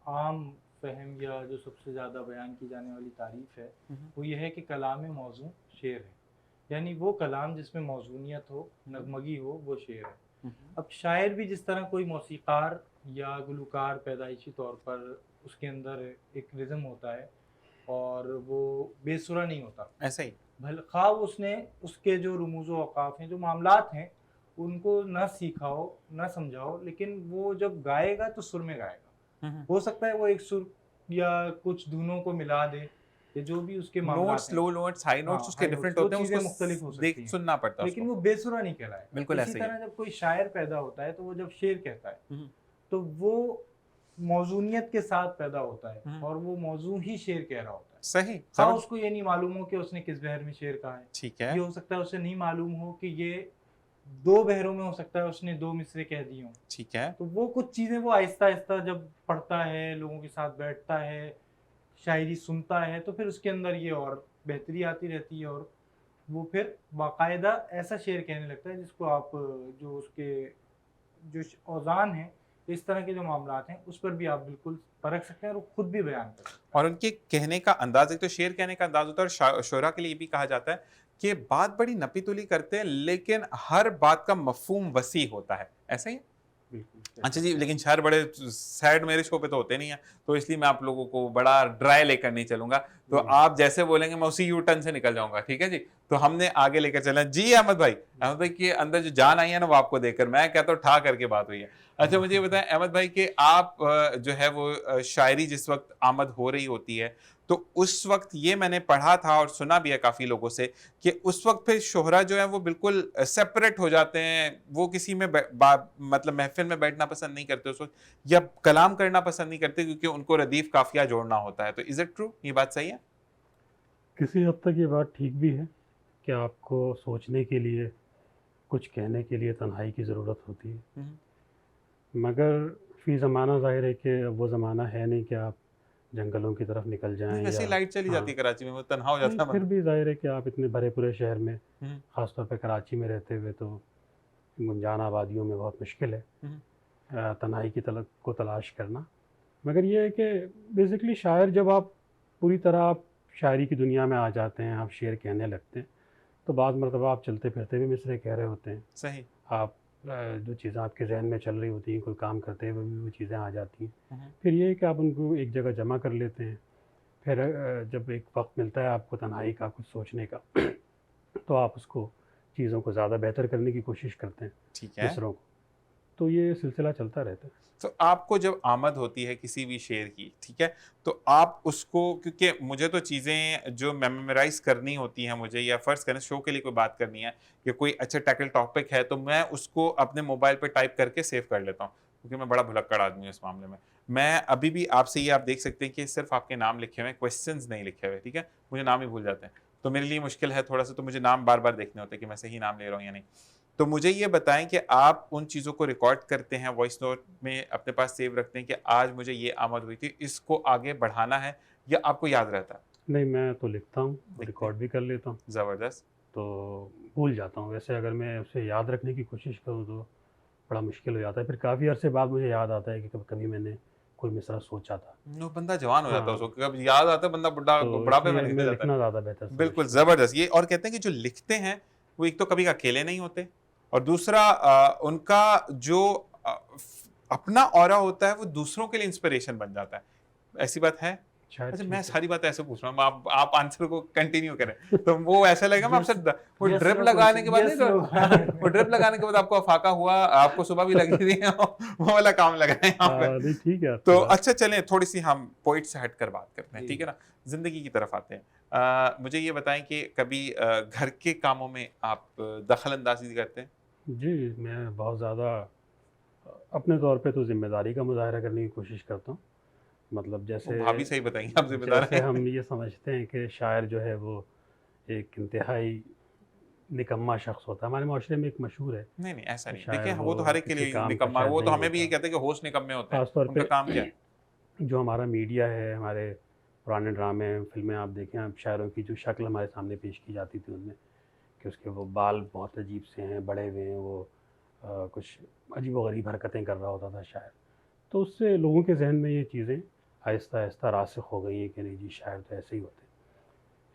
आम फ़हम या जो सबसे ज़्यादा बयान की जाने वाली तारीफ़ है, हुँ, हुँ। वो ये है कि कलाम मौज़ून शेर है। यानी वो कलाम जिसमें मौज़ूनियत हो, नगमगी हो, वो शेर है। हुँ, हुँ। अब शायर भी जिस तरह कोई मौसीक़ार या गुलकार पैदाइशी तौर पर उसके अंदर एक रिज़म होता है, और वो बेसुरा नहीं होता। ऐसा ही। ख़्वाह उसने उसके जो रुमूज़ व औक़ाफ़ हैं, जो मामलात हैं, उनको ना सीखा हो, ना समझा हो, लेकिन वो जब गाएगा तो सुर में गाएगा। हुँ, हुँ। हो सकता है वो एक सुर या कुछ धुनों को मिला दे, या जो भी उसके मामलात नोट्स, हैं। लो नोट्स, हाई नोट्स हाँ, उसके हाई नोट्स, डिफरेंट वो होते हैं, चीज़ें उसको मुख्तलिफ हो सकती देख हैं, सुनना पड़ता है लेकिन उसको। वो बेसुरा नहीं कहलाएगा। बिल्कुल इसी ऐसे ही है। तरह जब कोई शायर पैदा होता है, तो वो जब शेर कहता है, हुँ, हुँ। तो वो मौज़ूनियत के साथ पैदा होता है, हुँ। और वो मौज़ू ही शेर कह रहा होता है। सही, हाँ, समझ उसको ये नहीं मालूम हो कि उसने किस बहर में शेर कहा है। ठीक है, ये हो सकता है उसे नहीं मालूम हो कि ये 2 बहरों में हो सकता है उसने 2 मिसरे कह दिए हों। ठीक है। तो वो कुछ चीज़ें वो आहिस्ता-आहिस्ता जब पढ़ता है, लोगों के साथ बैठता है, शायरी सुनता है, तो फिर उसके अंदर ये और बेहतरी आती रहती है, और वो फिर बाकायदा ऐसा शेर कहने लगता है जिसको आप जो उसके जो औज़ान हैं, इस तरह के जो मामलात हैं, उस पर भी आप बिल्कुल परख सकते हैं, और वो खुद भी बयान कर सकता है। और उनके कहने का अंदाज़, एक तो शेर कहने का अंदाज़ होता है और शुरा के लिए ये भी कहा जाता है कि बात बड़ी नपी-तुली करते हैं, लेकिन हर बात का मफ़हूम वसी होता है। ऐसा ही है? बिल्कुल। अच्छा जी, लेकिन शहर बड़े सैड मेरे शो पे तो होते नहीं हैं, तो इसलिए मैं आप लोगों को बड़ा ड्राई लेकर नहीं चलूँगा। तो जी। आप जैसे बोलेंगे मैं उसी यू टर्न से निकल जाऊँगा, ठीक है जी? तो हमने आगे लेकर चलना है। जी अहमद भाई के अंदर जो जान आई है ना वो आपको देखकर मैं कहता हूँ ठा करके बात हुई है। अच्छा मुझे ये बताएँ अहमद भाई कि आप जो है वो शायरी जिस वक़्त आमद हो रही होती है, तो उस वक़्त ये मैंने पढ़ा था और सुना भी है काफ़ी लोगों से कि उस वक़्त फिर शोहरा जो है वो बिल्कुल सेपरेट हो जाते हैं, वो किसी में मतलब महफ़िल में बैठना पसंद नहीं करते उस वक़्त, या कलाम करना पसंद नहीं करते क्योंकि उनको रदीफ़ काफ़िया जोड़ना होता है। तो इज़ इट ट्रू? ये बात सही है? किसी हद तक ये बात ठीक भी है कि आपको सोचने के लिए, कुछ कहने के लिए तन्हाई की ज़रूरत होती है। हुँ, मगर फ़ी ज़माना ज़ाहिर है कि अब वो ज़माना है नहीं कि आप जंगलों की तरफ निकल जाएं वैसे या लाइट चली हाँ, जाती है कराची में, वो तन्हा हो नहीं, जाता है फिर बंदा। भी ज़ाहिर है कि आप इतने भरे पूरे शहर में, हम्म, ख़ास तौर पे कराची में रहते हुए, तो गुंजान आबादियों में बहुत मुश्किल है हम्म, तन्हाई की तलाश करना। मगर ये है कि बेसिकली शायर, जब आप पूरी तरह आप शायरी की दुनिया में आ जाते हैं, आप शेर कहने लगते हैं, तो बाद मरतबा आप चलते फिरते भी मिसरे कह रहे होते हैं। सही। आप जो चीज़ें आपके जहन में चल रही होती हैं, कोई काम करते हुए भी वो चीज़ें आ जाती हैं। हम्म, फिर ये है कि आप उनको एक जगह जमा कर लेते हैं। फिर जब एक वक्त मिलता है आपको तन्हाई का, कुछ सोचने का, तो आप उसको, चीज़ों को ज़्यादा बेहतर करने की कोशिश करते हैं, ठीक है। मिसरों को। तो ये सिलसिला चलता रहता है। तो आपको जब आमद होती है किसी भी शेर की, ठीक है, तो आप उसको, क्योंकि मुझे तो चीज़ें जो मेमोराइज करनी होती हैं मुझे, या फ़र्ज़ करें शो के लिए कोई बात करनी है या कोई अच्छा टैकल टॉपिक है, तो मैं उसको अपने मोबाइल पे टाइप करके सेव कर लेता हूँ, क्योंकि मैं बड़ा भुलक्कड़ आदमी हूँ इस मामले में। मैं अभी भी आपसे ये आप देख सकते हैं कि सिर्फ आपके नाम लिखे हुए हैं, क्वेश्चंस नहीं लिखे हुए, ठीक है? मुझे नाम ही भूल जाते हैं। तो मेरे लिए मुश्किल है थोड़ा-सा, तो मुझे नाम बार-बार देखने होते हैं कि मैं सही नाम ले रहा हूँ या नहीं। तो मुझे ये बताएँ कि आप उन चीज़ों को रिकॉर्ड करते हैं, वॉइस नोट में अपने पास सेव रखते हैं कि आज मुझे ये आमद हुई थी, इसको आगे बढ़ाना है, या आपको याद रहता है? नहीं, मैं तो लिखता हूँ, लिखते हैं। रिकॉर्ड भी कर लेता हूँ, ज़बरदस्त। तो भूल जाता हूँ। वैसे अगर मैं उसे याद रखने की कोशिश करूँ तो बड़ा मुश्किल हो जाता है। फिर काफ़ी अरसे बाद मुझे याद आता है कि कभी कभी मैंने कोई मिसरा सोचा था। वो बंदा जवान हो जाता है, हाँ, उसको कब याद आता है, बंदा तो बुढ़ापे में इसलिए निकल मैं जाता लिखना है। ज़्यादा बेहतर बिल्कुल, समझता हूँ। ज़बरदस्त। ये और कहते हैं कि जो लिखते हैं, वो एक तो कभी अकेले नहीं होते, और दूसरा उनका जो अपना ऑरा होता है, वो दूसरों के लिए इंस्पिरेशन बन जाता है। ऐसी बात है? शायद अच्छा, मैं ठीक है। सारी बातें ऐसे पूछ रहा हूँ, आप आंसर को कंटिन्यू करें, तो वो ऐसा लगेगा मैं आपसे यस, वो यस ड्रिप नो लगाने के क्वेश्चन, बाद नहीं, यस तो नो। वो ड्रिप लगाने के बाद आपको अफाका हुआ, आपको सुबह भी लगी थी, वो वाला काम लगा है यहाँ पे। नहीं, ठीक है तो आपकी बात। अच्छा, चलें थोड़ी-सी हम पोएट से हटकर बात करते हैं, जी। ठीक है ना? ज़िंदगी की तरफ आते हैं। मुझे ये बताएँ कि कभी घर के कामों में आप दखल-अंदाज़ी करते हैं? जी, मैं बहुत ज़्यादा अपने तौर पे तो ज़िम्मेदारी का मुज़ाहरा करने की कोशिश करता हूँ। मतलब वो जैसे भाभी सही बताएँगी, आप ज़िम्मेदार जैसे हैं। हम ये समझते हैं कि शायर जो है वो एक इंतहाई निकम्मा शख्स होता है। हमारे माशरे में एक मशहूर है नहीं, नहीं, ऐसा कि नहीं। शायर देखिए, वो वो तो हर एक के किसी लिए काम का निकम्मा, शायद वो तो नहीं हमें भी ये होता। कहते हैं कि होश निकम्मे होते हैं। ख़ास तौर उनका पे काम क्या है? जो हमारा मीडिया है, हमारे पुराने ड्रामे, फ़िल्में आप देखें, आप शायरों की जो शक्ल हमारे सामने पेश की जाती थी उनमें, कि उसके वो बाल बहुत अजीब से हैं, बड़े हुए हैं, वो कुछ अजीब-व-गरीब हरकतें कर रहा होता था शायर। तो उससे लोगों के ज़हन में ये चीज़ें आहिस्ता-आहिस्ता रासिख़ हो गई हैं कि नहीं जी, शायर तो ऐसे ही होते हैं।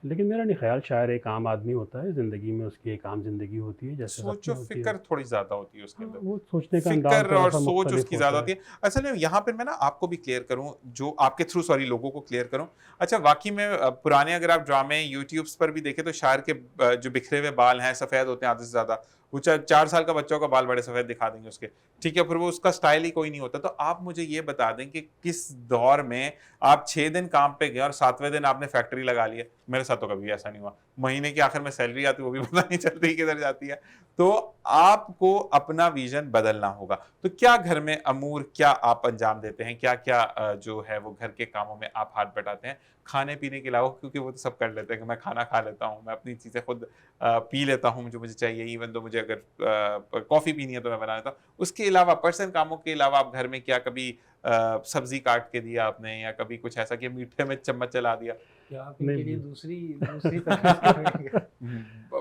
लेकिन मेरा नहीं ख़्याल, शायर एक आम आदमी होता है, ज़िंदगी में उसकी एक आम ज़िंदगी होती है जैसे सोचो सबकी होती है। फ़िक्र थोड़ी ज़्यादा होती है उसके हाँ, अंदर। वो सोचने का अंदाज़ फ़िक्र और थोड़ा-सा सोच मुख्तलिफ़ उसकी ज़्यादा होता होती है। है। असल में यहाँ पर मैं ना आपको भी क्लियर करूँ, जो आपके थ्रू सॉरी लोगों को क्लियर करूँ। अच्छा, वाक़ई में पुराने अगर आप ड्रामे यूट्यूब्स पर भी देखें, तो शायर के जो बिखरे हुए बाल हैं, सफ़ेद होते हैं आधे से ज़्यादा। वो 4 साल का बच्चा होगा, बाल बड़े सफ़ेद दिखा देंगे उसके। ठीक है, फिर वो उसका स्टाइल ही कोई नहीं होता। तो आप मुझे ये बता दें कि किस दौर में आप 6 दिन काम पे गए और 7वें दिन आपने फैक्ट्री लगा ली है? मेरे साथ तो कभी ऐसा नहीं हुआ। महीने के आखिर में सैलरी आती है, वो भी पता नहीं चलती किधर जाती है। तो आपको अपना विज़न बदलना होगा। तो क्या घर में अमूर क्या आप अंजाम देते हैं? क्या-क्या जो है वो घर के कामों में आप हाथ बटाते हैं? खाने-पीने के अलावा, क्योंकि वो तो सब कर लेते हैं कि मैं खाना खा लेता हूँ, मैं अपनी चीज़ें खुद पी लेता हूँ जो मुझे चाहिए, इवन दो मुझे अगर कॉफ़ी पीनी है तो मैं बना लेता हूँ। उसके अलावा पर्सनल कामों के अलावा आप घर में क्या कभी सब्ज़ी काट के दिया आपने, या कभी कुछ ऐसा कि मीठे में चम्मच चला दिया? क्या आप नहीं, इनके लिए नहीं। दूसरी दूसरी तलाश करेंगे?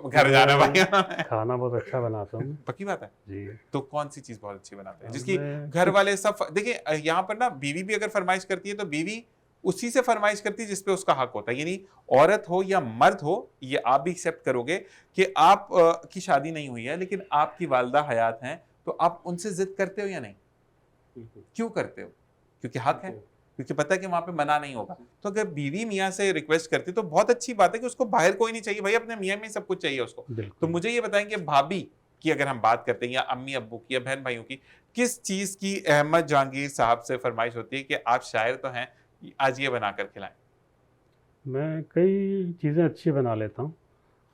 घर जाना है मैं भाई। खाना बहुत अच्छा बनाता हूँ। पक्की बात है? जी। तो कौन-सी चीज़ बहुत अच्छी बनाते हैं? जिसकी मैं घर कुछ वाले सब देखिए, यहाँ पर ना बीवी भी अगर फ़रमाइश करती है, तो बीवी उसी से फ़रमाइश करती है जिस पे उसका हक होता है। यानी औरत हो या मर्द हो, ये आप भी एक्सेप्ट करोगे कि आप की शादी नहीं हुई है, लेकिन आपकी वालिदा हयात हैं, तो आप उनसे ज़िद करते हो या नहीं? बिल्कुल, क्यों करते हो? क्योंकि हक है, बिल्कुल। क्योंकि पता है कि वहाँ पे मना नहीं होगा। तो अगर बीवी मियाँ से रिक्वेस्ट करती है, तो बहुत अच्छी बात है कि उसको बाहर कोई नहीं चाहिए, भई अपने मियाँ में ही सब कुछ चाहिए उसको। तो बिल्कुल। मुझे ये बताएँ कि भाभी की अगर हम बात करते हैं, या अम्मी-अब्बू की, या बहन-भाइयों की, किस चीज़ की अहमद जहांगीर साहब से फ़रमाइश होती है कि आप शायर तो हैं, आज ये बनाकर खिलाएँ? मैं कई चीज़ें अच्छी बना लेता हूँ,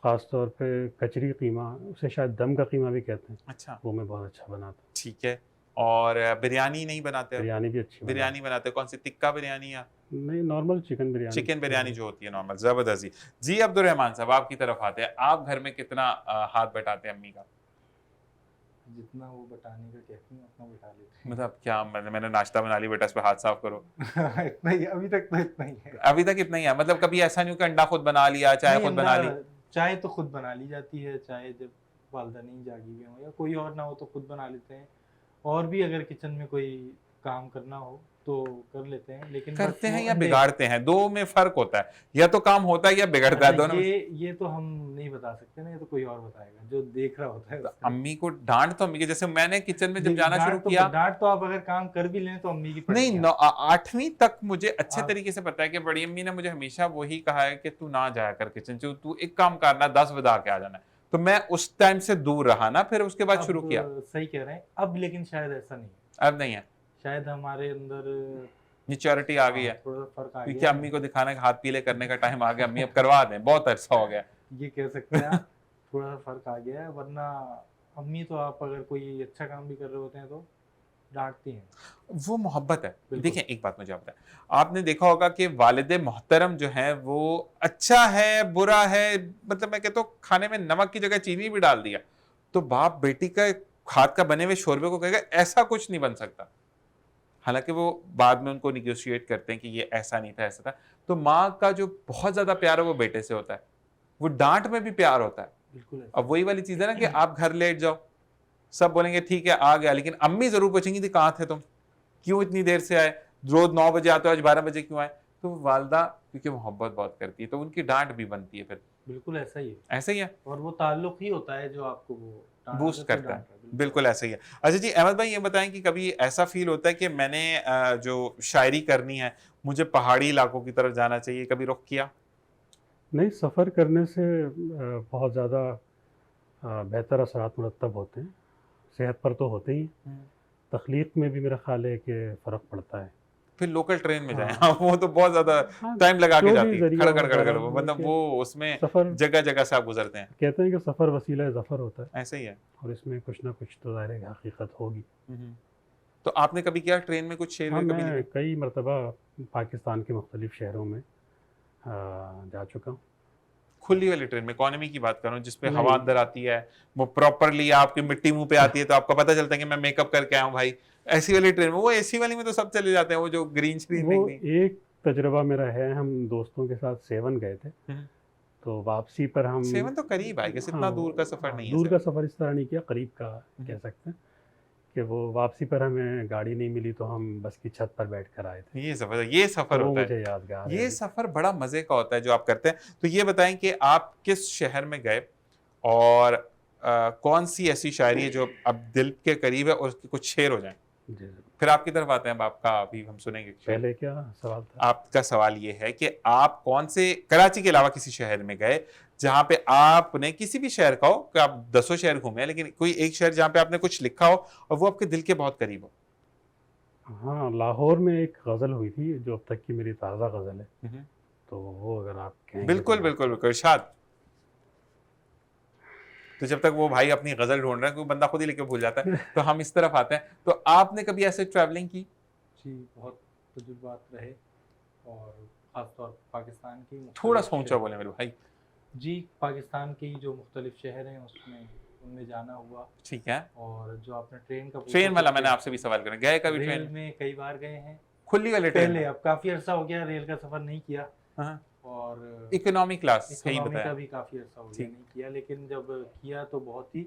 ख़ास तौर पे कचरी कीमा, उसे शायद दम का कीमा भी कहते हैं, अच्छा, वो मैं बहुत अच्छा बनाता हूँ। ठीक है। और बिरयानी नहीं बनाते आप? बिरयानी भी अच्छी बनाता बिरयानी बनाते हैं, कौन-सी टिक्का बिरयानी या हूँ। नहीं, normal chicken biryani. Chicken biryani जो होती है नॉर्मल? ज़बरदस्त जी। जी, अब्दुर्रहमान साहब आपकी तरफ आते हैं। आप घर में कितना हाथ बटाते हैं अम्मी का? जितना वो बटाने का कहती हैं उतना बटा लेते मतलब क्या, मैंने नाश्ता बना ली बेटा, इस पे हाथ साफ करो। हैं। इतना ही, अभी तक तो इतना ही है। अभी तक इतना ही है, मतलब कभी ऐसा नहीं हो कि अंडा खुद बना लिया, चाय नहीं, खुद बना ली? चाय तो खुद बना ली जाती है, चाय जब वालदा नहीं जागी हुई हो या कोई और ना हो तो खुद बना लेते हैं। और भी अगर किचन में कोई काम करना हो तो कर लेते हैं, लेकिन बस करते हैं वो या अंडे। बिगाड़ते हैं, दो में फर्क होता है, या तो काम होता है या बिगड़ता है, अच्छा, दोनों में। ये तो हम नहीं बता सकते ना, ये तो कोई और बताएगा जो देख रहा होता है तो उसका। अम्मी को डांट, तो अम्मी के, जैसे मैंने किचन में जब जाना शुरू डांट तो किया, डांट तो आप अगर काम कर भी लें तो अम्मी की नहीं पड़ेगी। 8वीं तक मुझे अच्छे आप- तरीके से पता है कि बड़ी अम्मी ने मुझे हमेशा वही कहा है कि तू ना जाया कर किचन से, तू एक काम करना 10 बजा के आ जाना है। तो मैं उस टाइम से दूर रहा ना, फिर उसके बाद शुरू किया। सही कह रहे हैं अब, लेकिन शायद ऐसा नहीं है, अब नहीं है, शायद हमारे अंदर मेच्योरिटी आ गई है, थोड़ा सा फर्क आ क्योंकि गया अम्मी को दिखाने का हाथ पीले करने का टाइम आ गया, अम्मी अब करवा दें, बहुत अरसा हो गया। ये कह सकते हैं आप। थोड़ा सा फर्क आ गया है, वरना अम्मी तो आप अगर कोई अच्छा काम भी कर रहे होते हैं तो डांटती हैं। वो मोहब्बत है। बिल्कुल। देखिए एक बात मुझे आप बताएं, आपने देखा होगा कि वालिदे मोहतरम जो है वो अच्छा है बुरा है, मतलब मैं कहता हूँ खाने में नमक की जगह चीनी भी डाल दिया तो बाप बेटी का हाथ का बने हुए शोरबे को कहेगा ऐसा कुछ नहीं बन सकता। हालांकि वो बाद में उनको निगोशिएट करते हैं कि ये ऐसा नहीं था, ऐसा था। तो माँ का जो बहुत ज्यादा प्यार है वो बेटे से होता है, वो डांट में भी प्यार होता है। बिल्कुल ऐसा। अब वही वाली चीज है ना कि आप घर लेट जाओ, सब बोलेंगे ठीक है आ गया, लेकिन अम्मी जरूर पूछेंगी थी कहाँ थे तुम, क्यों इतनी देर से आए, रोज 9 बजे आते हो आज 12 बजे क्यों आए। तो वालदा क्योंकि मोहब्बत बहुत करती है तो उनकी डांट भी बनती है, फिर बिल्कुल ऐसा ही है, ऐसा ही है, और वो ताल्लुक ही होता है जो आपको वो बूस्ट डांट करता है। बिल्कुल। बिल्कुल ऐसा ही है। अच्छा जी अहमद भाई, ये बताएं कि कभी ऐसा फील होता है कि मैंने जो शायरी करनी है मुझे पहाड़ी इलाकों की तरफ जाना चाहिए, कभी रुख किया? नहीं, सफ़र करने से बहुत ज़्यादा बेहतर असरात मुरतब होते हैं, सेहत पर तो होते ही, तख्लीक में भी मेरा ख्याल है कि फ़र्क पड़ता है। फिर लोकल ट्रेन में जाएं, हाँ। वो तो बहुत ज्यादा हाँ, टाइम लगा के जो भी जाती है, ज़रिया खड़गड़ हो, खड़गड़, ज़रा मतलब बल्कि वो उसमें सफ़र जगह जगह से आप गुजरते हैं, कहते हैं कि सफ़र वसीला ज़फ़र होता है, ऐसे ही है। और इसमें कुछ ना कुछ तो ज़ाहिर है कि हकीकत होगी। तो आपने कभी किया ट्रेन में कुछ शेर हाँ, वेर कभी मैं लिखे? कई मरतबा पाकिस्तान के मुख्तलिफ़ शहरों में जा चुका हूँ। खुली वाली ट्रेन में, इकोनॉमी की बात कर रहा हूँ जिसपे नहीं। हवा अंदर आती है, वो प्रॉपरली आपकी मिट्टी मुंह पे आती है तो आपको पता चलता है कि मैं मेकअप करके आया हूँ भाई। ऐसी वाली ट्रेन में, वो एसी वाली में तो सब चले जाते हैं, वो जो ग्रीन स्क्रीन वो नहीं। एक तजुर्बा मेरा है, हम दोस्तों के साथ सेवन गए थे, तो वापसी पर हम सेवन तो करीब है, इतना हाँ, दूर का सफर नहीं है दूर का सेवन। सफ़र इस तरह नहीं किया, करीब का कह सकते हैं कि वो वापसी पर हमें गाड़ी नहीं मिली तो हम बस की छत पर बैठ कर आए थे, ये सफर तो वो होता है, मुझे यादगार है ये अभी। सफर बड़ा मजे का होता है जो आप करते हैं। तो ये बताएं कि आप किस शहर में गए और कौन सी ऐसी शायरी है जो अब दिल के करीब है और उसके कुछ शेर हो जाएं। जी, फिर आपकी तरफ आते हैं, अब आपका अभी हम सुनेंगे शेर। पहले क्या सवाल था? आपका सवाल ये है कि आप कौन से कराची के अलावा किसी शहर में गए जहां पे आपने, किसी भी शहर का हो कि आप 10 शहर घूमे हैं, लेकिन कोई एक शहर जहां पे आपने कुछ लिखा हो और वो आपके दिल के बहुत करीब हो। हाँ, लाहौर में एक गज़ल हुई थी जो अब तक की मेरी ताज़ा गज़ल है, हम्म। तो वो अगर आप कहेंगे बिल्कुल तो बिल्कुल बिल्कुल इरशाद। तो जब तक वो भाई अपनी गजल ढूंढ रहे हैं, कोई बंदा खुद ही लेके भूल जाता है, तो हम इस तरफ आते हैं। तो आपने कभी ऐसे ट्रैवलिंग की? जी, बहुत तजुर्बात रहे, और ख़ासतौर पर पाकिस्तान की थोड़ा मुख्तलिफ सा ऊंचा शहर। बोले मेरे भाई। जी, पाकिस्तान के जो मुख्तलिफ शहर हैं उसमें उनमें जाना हुआ, ठीक है, और जो आपने ट्रेन का पूछा ट्रेन तो वाला मैंने आपसे भी सवाल करा, गए कभी रेल ट्रेन में कई बार गए हैं। खुली वाले ट्रेन पहले, में? अब काफ़ी अरसा हो गया रेल का सफ़र नहीं किया, हाँ, और इकोनॉमी क्लास सही इकोनॉमी का बताया। भी काफ़ी अरसा हो गया ठीक। नहीं किया, लेकिन जब किया तो बहुत ही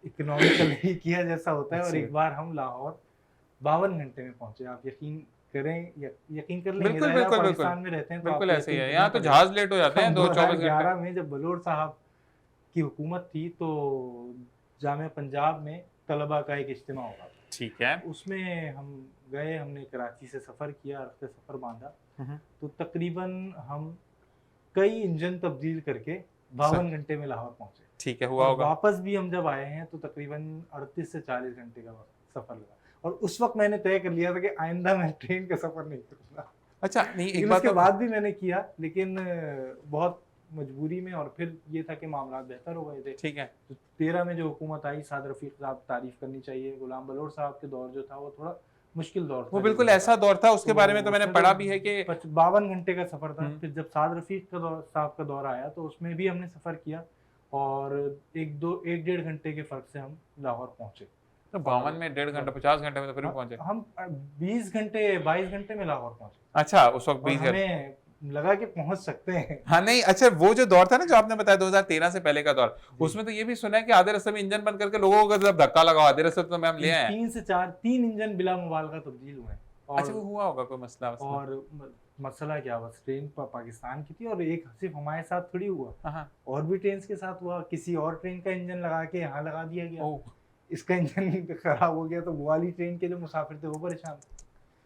इकोनॉमिकल ही किया जैसा होता है। और अच्छा। एक बार हम लाहौर 52 घंटे में पहुंचे, आप यकीन करें, यकीन कर लेंगे, बिल्कुल ज़ाहिर है, बिल्कुल पाकिस्तान बिल्कुल में रहते हैं तो बिल्कुल आपको ऐसे ही यकीन है, करना यहाँ तो पड़ेगा। जहाज लेट हो जाते हैं 2-24 घंटे। 2011 में जब बलोच साहब की हुकूमत थी तो जामिया पंजाब में तलबा का एक इज्तिमा होगा, ठीक है। उसमें हम गए, हमने कराची से सफ़र किया, रास्ते सफ़र बांधा, हम्म। तो तकरीबन हम कई इंजन तब्दील करके 52 घंटे में लाहौर पहुंचे। ठीक है, हुआ और होगा। वापस भी हम जब आए हैं तो तकरीबन 38 से 40 घंटे का सफ़र लगा, और उस वक्त मैंने तय कर लिया था कि आइंदा मैं ट्रेन का सफ़र नहीं करूँगा। अच्छा नहीं, एक लेकिन बात उसके तो बाद भी मैंने किया, लेकिन बहुत मजबूरी में, और फिर ये था कि मामला बेहतर हो गए थे। ठीक है। तो 13 में जो हुकूमत आई, साद रफ़ीक साहब, तारीफ़ करनी चाहिए, गुलाम बलोच साहब के दौर जो था वो थोड़ा मुश्किल दौर था। वो बिल्कुल ऐसा दौर था, उसके बारे में तो मैंने पढ़ा भी है कि 52 घंटे का सफ़र था। हम्म। फिर जब साद रफ़ीक का साहब का दौर आया तो उसमें भी हमने सफ़र किया, और एक डेढ़ घंटे के फ़र्क से हम लाहौर पहुँचे। तो 52 में 1.5 घंटा 50 घंटे में तो फिर भी पहुंचे। हम 20 घंटे 22 घंटे में लाहौर पहुँचे अच्छा उस वक्त और 20 घंटे। हमें लगा कि पहुँच सकते हैं। हाँ नहीं अच्छा वो जो दौर था ना जो आपने बताया 2013 से पहले का दौर, उसमें तो ये भी सुना है कि आधे रास्ते में इंजन बंद करके लोगों को जब धक्का लगाओ आधे रास्ते तो मैं हम ले आए। 3 से 4 3 इंजन बिला मुबालगा तब्दील हुए हैं। अच्छा वो हुआ होगा कोई मसला वसला। और मसला क्या, बस ट्रेन पाकिस्तान की थी और एक सिर्फ हमारे साथ थोड़ी हुआ, हाँ और भी ट्रेन के साथ हुआ। किसी और ट्रेन का इंजन लगा के यहाँ लगा दिया गया, ओह इसका इंजन खराब हो गया तो वो वाली ट्रेन के जो मुसाफिर थे वो परेशान। तो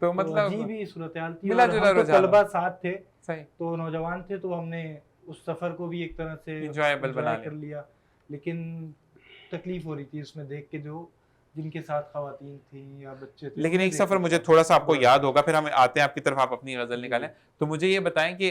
तो मतलब अजीब ही सूरत हाल थी। मिला और जुला हम तो रुझान। तलबा साथ थे, सही तो नौजवान थे, तो हमने उस सफर को भी एक तरह से Enjoyable बना कर लिया। लेकिन तकलीफ हो रही थी उसमें देख के, जो जिनके साथ खवातीन थी या बच्चे थे। लेकिन उन्हें एक देख सफर के मुझे बहुत थोड़ा सा आपको बुरा याद लगा। होगा फिर हम आते हैं आपकी तरफ, आप अपनी गजल निकालें। तो मुझे ये बताएं कि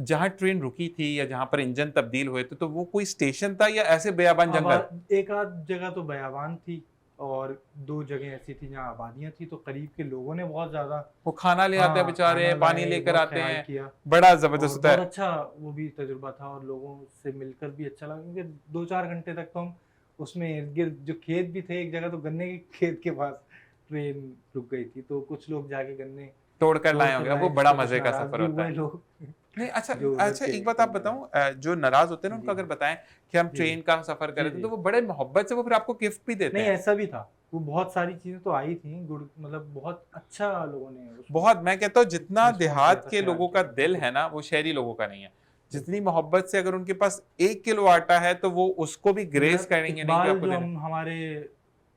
जहाँ ट्रेन रुकी थी या जहाँ पर इंजन तब्दील हुए थे तो वो कोई स्टेशन था या ऐसे बेयाबान जंगल? एक आध जगह तो बयाबान थी और 2 जगह ऐसी थी जहाँ आबादियाँ थी, तो करीब के लोगों ने बहुत ज्यादा वो खाना ले आते हैं बेचारे, खाना पानी लाए, लेकर बहुत आते ख्याल हैं, किया। बड़ा जबरदस्त और होता बहुत है। अच्छा वो भी तजुर्बा था और लोगों से मिलकर भी अच्छा लगा, क्योंकि 2-4 घंटे तक तो हम उसमें इर्द गिर्द, जो खेत भी थे, एक जगह तो गन्ने के खेत के पास ट्रेन रुक गई थी, तो कुछ लोग जाके गन्ने तोड़कर लाए होंगे, वो बड़ा मजे का नाराज सफर भी होता हुए है। लोग। नहीं अच्छा जो उधर अच्छा के एक बात आप बताऊं, जो नाराज होते हैं ना उनको जी। अगर बताएं कि हम जी। ट्रेन का सफर कर रहे थे जी। तो वो बड़े मोहब्बत से वो फिर आपको गिफ्ट भी देते नहीं, हैं। ऐसा भी था। वो बहुत सारी चीजें तो आई थी, गुड, मतलब बहुत अच्छा लोगों ने उसको बहुत, मैं कहता हूँ जितना रिस्पॉन्स दिया देहात था, के ख्याल लोगों का किया था। दिल है ना वो शहरी लोगों का नहीं है। जितनी मोहब्बत से अगर उनके पास 1 किलो आटा है तो वो उसको भी ग्रेस मतलब करेंगे नहीं कि इकबाल आपको जो देना। हमारे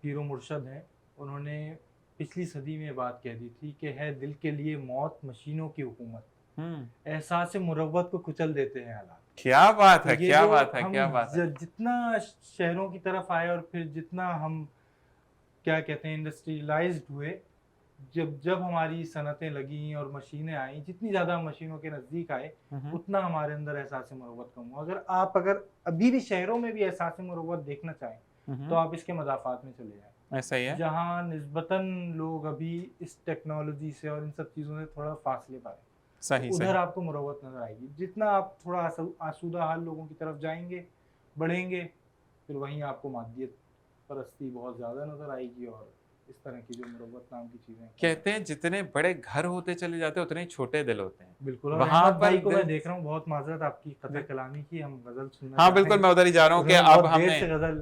पीरो मुर्शद हैं, उन्होंने पिछली सदी में बात कह दी थी कि है दिल के लिए मौत मशीनों की हुकूमत, एहसास मुरव्वत को कुचल देते हैं हालात। क्या बात तो है, ये क्या जो बात है, हम क्या बात है। जितना शहरों की तरफ आए और फिर जितना हम क्या कहते हैं इंडस्ट्रियलाइज्ड हुए, जब जब हमारी सनतें लगी और मशीनें आई, जितनी ज़्यादा मशीनों के नज़दीक आए, उतना हमारे अंदर एहसास मुरव्वत कम हुआ। अगर अभी भी शहरों में भी एहसास मुरव्वत देखना चाहें तो आप इसके मदाफ़ात में चले जाएं, ऐसा ही है। जहाँ निस्बतन लोग अभी इस टेक्नोलॉजी से और इन सब चीज़ों से थोड़ा फासले पाए, सही तो सही। उधर आपको मुरव्वत नज़र आएगी। जितना आप थोड़ा आसूदा हाल लोगों की तरफ जाएंगे, बढ़ेंगे, फिर वहीं आपको मादियत परस्ती बहुत ज़्यादा नज़र आएगी और इस तरह की जो मुरव्वत नाम की चीज़ें। कहते हैं जितने बड़े घर होते चले जाते हैं उतने ही छोटे दिल होते हैं। बिल्कुल। और वहां अहमद पर भाई को मैं दिल, देख रहा हूँ, बहुत माजरत आपकी कतई कलामी की, हम गजल सुनना हाँ चाह बिल्कुल रहे मैं हैं। उधर ही जा रहा हूँ कि उन्होंने अब बहुत देर हमने से गजल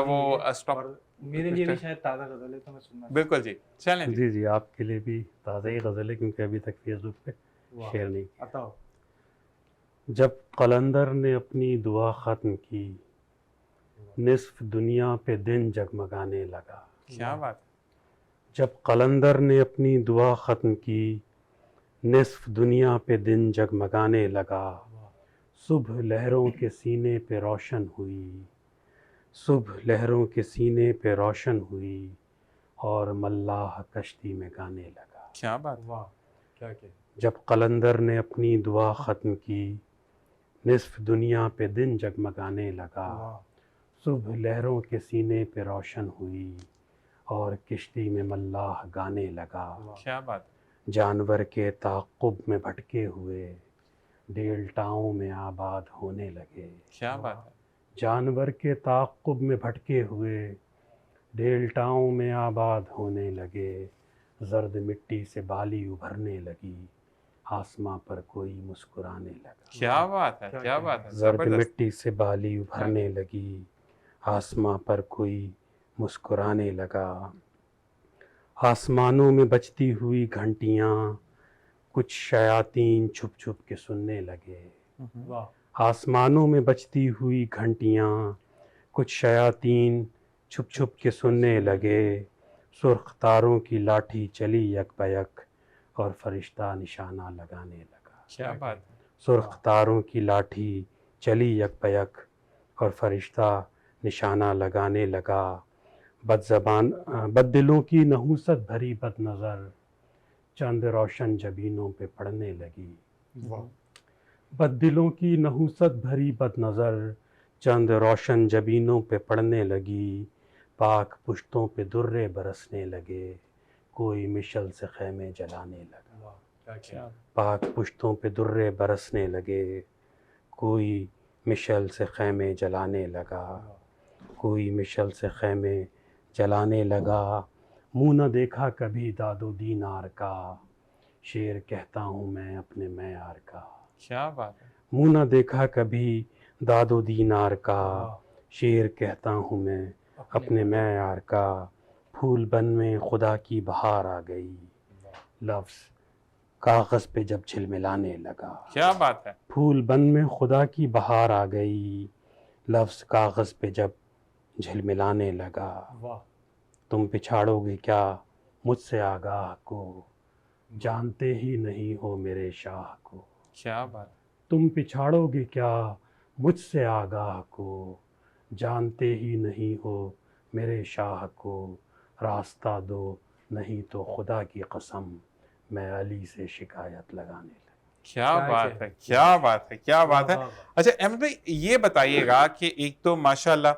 वो निकाली है स्टॉप। और मेरे लिए भी शायद ताज़ा गजल है, तो मैं सुनना बिल्कुल जी, चलें जी। जी जी, आपके लिए भी ताज़ा ही गज़ल है क्योंकि अभी तक फेसबुक पे चाहूँगा। शेयर नहीं आता हो। जब कलंदर ने अपनी दुआ ख़त्म की, निस्फ दुनिया पे दिन जगमगाने लगा। क्या बात। जब कलंदर ने अपनी दुआ ख़त्म की, निस्फ दुनिया पे दिन जगमगाने लगा। सुबह लहरों के सीने पे रोशन हुई, सुबह लहरों के सीने पे रोशन हुई और मल्लाह कश्ती में गाने लगा। क्या बात। वाह, क्या क्या। जब कलंदर ने अपनी दुआ ख़त्म की, निस्फ दुनिया पे दिन जगमगाने लगा। वाह, सुबह लहरों के सीने पे रोशन हुई और किश्ती में मल्लाह गाने लगा। क्या बात। जानवर के ताक़ुब में भटके हुए, डेल्टाओं में आबाद होने लगे। क्या बात है। जानवर के ताक़ुब में भटके हुए, डेल्टाओं में आबाद होने लगे। जर्द मिट्टी से बाली उभरने लगी, आसमां पर कोई मुस्कुराने लगा। क्या बात है, क्या क्या क्या बात है, जर्द जबरदस्त। मिट्टी से बाली उभरने लगी, आसमां पर कोई मुस्कुराने लगा। आसमानों में बजती हुई घंटियाँ, कुछ शयातीन छुप छुप के सुनने लगे। वाह, आसमानों में बजती हुई घंटियाँ, कुछ शयातीन छुप छुप के सुनने लगे। सुर्ख तारों की लाठी चली यकबयक और फरिश्ता निशाना लगाने लगा। क्या बात है। सुर्ख तारों की लाठी चली यकबयक और फरिश्ता निशाना लगाने लगा। बददिलों की नहूसत भरी बदनज़र चंद रोशन जबीनों पे पड़ने लगी। वाह, बददिलों की नहूसत भरी बदनज़र चंद रोशन जबीनों पे पड़ने लगी। पाक पुश्तों पे दुर्रे बरसने लगे, कोई मिशल से खैमे जलाने लगा। वाह, क्या क्या। पाक पुश्तों पे दुर्रे बरसने लगे, कोई मिशल से ख़ैमे जलाने लगा, कोई मिशल से ख़ैमे जलाने लगा, मुँह न देखा कभी दादो दीनार का, शेर कहता हूँ मैं अपने मैयार का। क्या बात है। मुँह न देखा कभी दादो दीनार का, शेर कहता हूँ मैं अपने मैयार का। फूल बन में खुदा की बहार आ गई, लफ्ज़ कागज़ पे जब झिलमिलाने लगा। क्या बात है। फूल बन में खुदा की बहार आ गई, लफ्ज़ कागज़ पे जब झिलमिलाने लगा। वाह। तुम पिछाड़ोगे क्या मुझसे आगाह को, जानते ही नहीं हो मेरे शाह को। क्या बात। तुम पिछाड़ोगे क्या मुझसे आगाह को, जानते ही नहीं हो मेरे शाह को। रास्ता दो नहीं तो खुदा की कसम, मैं अली से शिकायत लगाने लगा। क्या क्या बात कहना है, क्या बात है, क्या वाह, बात है। वाह, वाह। अच्छा अहमद भाई ये बताइएगा कि एक तो माशाल्लाह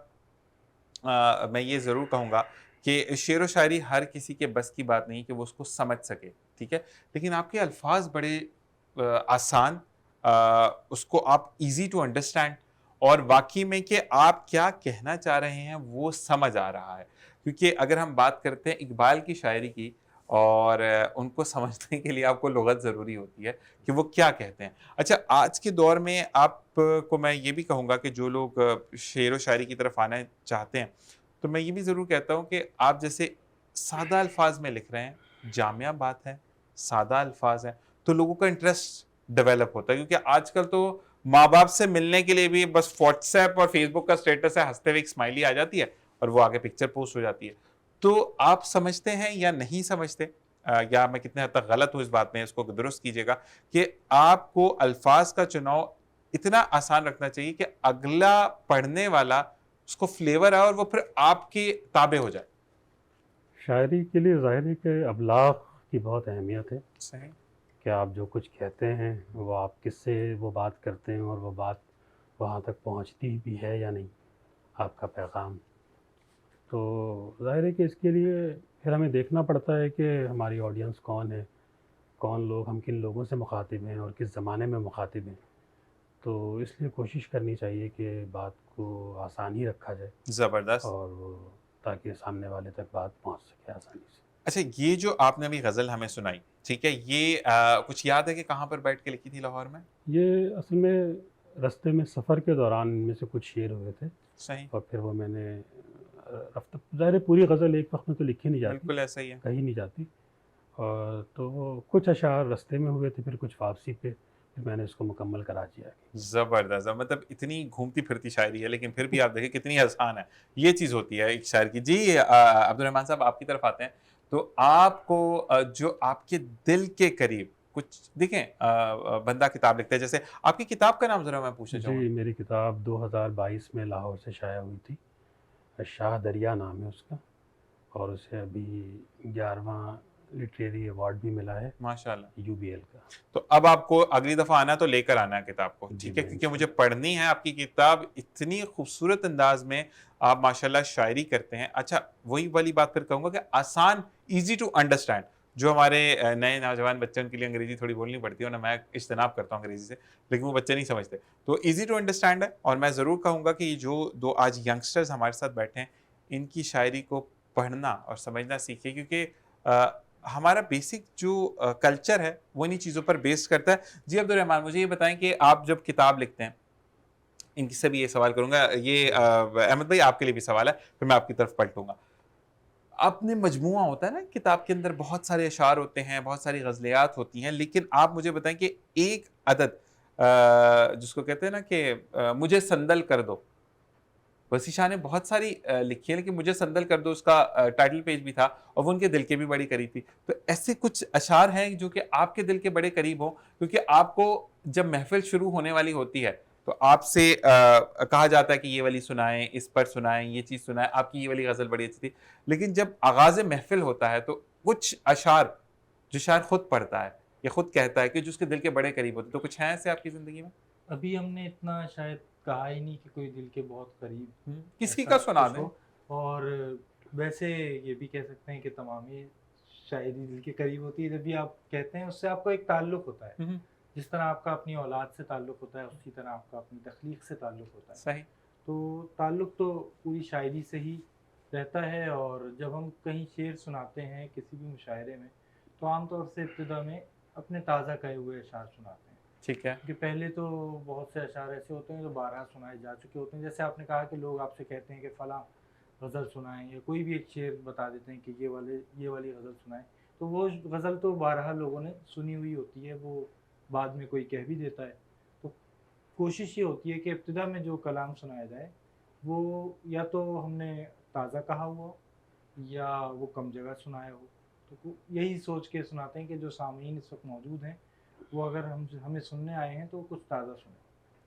मैं ये ज़रूर कहूँगा कि शेर व शायरी हर किसी के बस की बात नहीं कि वो उसको समझ सके, ठीक है? लेकिन आपके अल्फाज़ बड़े आसान, उसको आप ईज़ी टू अंडरस्टैंड और वाक़ई में कि आप क्या कहना चाह रहे हैं वो समझ आ रहा है। क्योंकि अगर हम बात करते हैं इक़बाल की शायरी की और उनको समझने के लिए आपको लुग़त ज़रूरी होती है कि वो क्या कहते हैं। अच्छा आज के दौर में आपको मैं ये भी कहूँगा कि जो लोग शेर व शायरी की तरफ आना चाहते हैं, तो मैं ये भी ज़रूर कहता हूँ कि आप जैसे सादा अल्फाज में लिख रहे हैं, जामिया बात है, सादा अल्फाज हैं, तो लोगों का इंटरेस्ट डेवलप होता है क्योंकि आजकल तो माँ-बाप से मिलने के लिए भी बस व्हाट्सएप और फेसबुक का स्टेटस है, हँसते हुए एक स्माइली आ जाती है और वो आगे पिक्चर पोस्ट हो जाती है। तो आप समझते हैं या नहीं समझते या मैं कितने हद तक गलत हूँ इस बात में, इसको दुरुस्त कीजिएगा कि आपको अल्फाज का चुनाव इतना आसान रखना चाहिए कि अगला पढ़ने वाला उसको फ्लेवर आए और वो फिर आपके ताबे हो जाए। शायरी के लिए ज़ाहिर है कि अबलाग की बहुत अहमियत है सही। कि आप जो कुछ कहते हैं वो आप किससे वो बात करते हैं और वो बात वहाँ तक पहुँचती भी है या नहीं, आपका पैगाम। तो ज़ाहिर है कि इसके लिए फिर हमें देखना पड़ता है कि हमारी ऑडियंस कौन है, कौन लोग, हम किन लोगों से मुखातिब हैं और किस ज़माने में मुखातिब हैं। तो इसलिए कोशिश करनी चाहिए कि बात को आसान ही रखा जाए ज़बरदस्त। और वो ताकि सामने वाले तक बात पहुंच सके आसानी से। अच्छा ये जो आपने अभी गज़ल हमें सुनाई, ठीक है? ये कुछ याद है कि कहाँ पर बैठ के लिखी थी लाहौर में? ये असल में रास्ते में सफ़र के दौरान इनमें से कुछ शेर हुए थे सही। और फिर वो मैंने रफ्ता, ज़ाहिर है पूरी गज़ल एक वक्त में तो लिखी नहीं जाती, बिल्कुल ऐसा ही है। कहीं नहीं जाती। और तो वो कुछ अशार रास्ते में हुए थे, फिर कुछ वापसी पे, फिर मैंने इसको मुकम्मल कराची आके। ज़बरदस्त, मतलब इतनी घूमती-फिरती शायरी है लेकिन फिर भी आप देखिए कितनी आसान है। ये चीज़ होती है एक शायर की। जी अब्दुर्रहमान साहब आपकी तरफ आते हैं, तो आपको जो आपके दिल के करीब कुछ देखें बंदा किताब लिखता है जैसे आपकी किताब का नाम ज़रा मैं पूछना चाहूँगा? जी, मेरी किताब 2022 में लाहौर से शाया हुई थी। शाह दरिया नाम है उसका और उसे अभी 11वां लिटरेरी अवार्ड भी मिला है माशाल्लाह। यूबीएल का। तो अब आपको अगली दफ़ा आना है तो लेकर आना है किताब को, जी, ठीक है? मैं क्योंकि मुझे इंशाल्लाह। पढ़नी है आपकी किताब, इतनी खूबसूरत अंदाज़ में आप माशाल्लाह शायरी करते हैं। अच्छा, वही वाली बात फिर कहूँगा कि आसान, ईज़ी टू अंडरस्टैंड जो हमारे नए नौजवान बच्चे हैं उनके लिए अंग्रेज़ी थोड़ी बोलनी पड़ती है वरना मैं इज्तनाब करता हूँ अंग्रेज़ी से, लेकिन वो बच्चे नहीं समझते। तो ईज़ी टू अंडरस्टैंड है और मैं ज़रूर कहूँगा कि जो 2 आज यंगस्टर्स हमारे साथ बैठे हैं, इनकी शायरी को पढ़ना और समझना सीखिए क्योंकि हमारा बेसिक जो कल्चर है वो इन्हीं चीज़ों पर बेस्ड करता है। जी अब्दुर्रहमान मुझे ये बताएँ कि आप जब किताब लिखते हैं, इनकी से भी ये सवाल करूँगा, ये अहमद भाई आपके लिए भी सवाल है, फिर मैं आपकी तरफ पलटूँगा। आपने मजमूआ होता है ना किताब के अंदर बहुत सारे अशार होते हैं, बहुत सारी गज़लियात होती हैं, लेकिन आप मुझे बताएँ कि एक अदद जिसको कहते हैं ना कि मुझे संदल कर दो। वसी शाह ने बहुत सारी लिखी है लेकिन मुझे संदल कर दो उसका टाइटल पेज भी था और वो उनके दिल के भी बड़ी करीब थी। तो ऐसे कुछ अशार हैं जो कि आपके दिल के बड़े करीब हों क्योंकि आपको जब महफ़िल शुरू होने वाली होती है तो आपसे कहा जाता है कि ये वाली सुनाएँ, इस पर सुनाएँ, ये चीज़ सुनाएँ, आपकी ये वाली गज़ल बड़ी अच्छी थी। लेकिन जब आगाज़ महफ़िल होता है तो कुछ अशार जो शायर खुद पढ़ता है या खुद कहता है कि जो उसके दिल के बड़े करीब होते हैं, तो कुछ हैं ऐसे आपकी ज़िंदगी में? अभी हमने इतना शायद कहा ही नहीं कि कोई दिल के बहुत करीब किसी ऐसा का सुना कुछ दें। हो। और वैसे ये भी कह सकते हैं कि तमाम ही शायरी दिल के करीब होती है जब भी आप कहते हैं उससे आपको एक ताल्लुक़ होता है। हुँ, हुँ। जिस तरह आपका अपनी औलाद से ताल्लुक़ होता है, उसी तरह आपका अपनी तख्लीक से ताल्लुक़ होता है। सही। तो ताल्लुक़ तो पूरी शायरी से ही रहता है। और जब हम कहीं शेर सुनाते हैं किसी भी मुशायरे में, तो आम तौर से इब्तिदा में अपने ताज़ा कहे हुए अशार सुनाते हैं। ठीक है। क्योंकि पहले तो बहुत से अशार ऐसे होते हैं जो बारहा सुनाए जा चुके होते हैं। जैसे आपने कहा कि लोग आपसे कहते हैं कि फ़लाँ गज़ल सुनाएँ, या कोई भी एक शेर बता देते हैं कि ये वाली गज़ल सुनाएँ। तो वो गज़ल तो बारहा लोगों ने सुनी हुई होती है, वो बाद में कोई कह भी देता है। तो कोशिश ये होती है कि इब्तिदा में जो कलाम सुनाया जाए, वो या तो हमने ताज़ा कहा हुआ हो, या वो कम जगह सुनाया हो। तो यही सोच के सुनाते हैं कि जो सामीन इस वक्त मौजूद हैं, वो अगर हमें सुनने आए हैं तो कुछ ताज़ा सुने।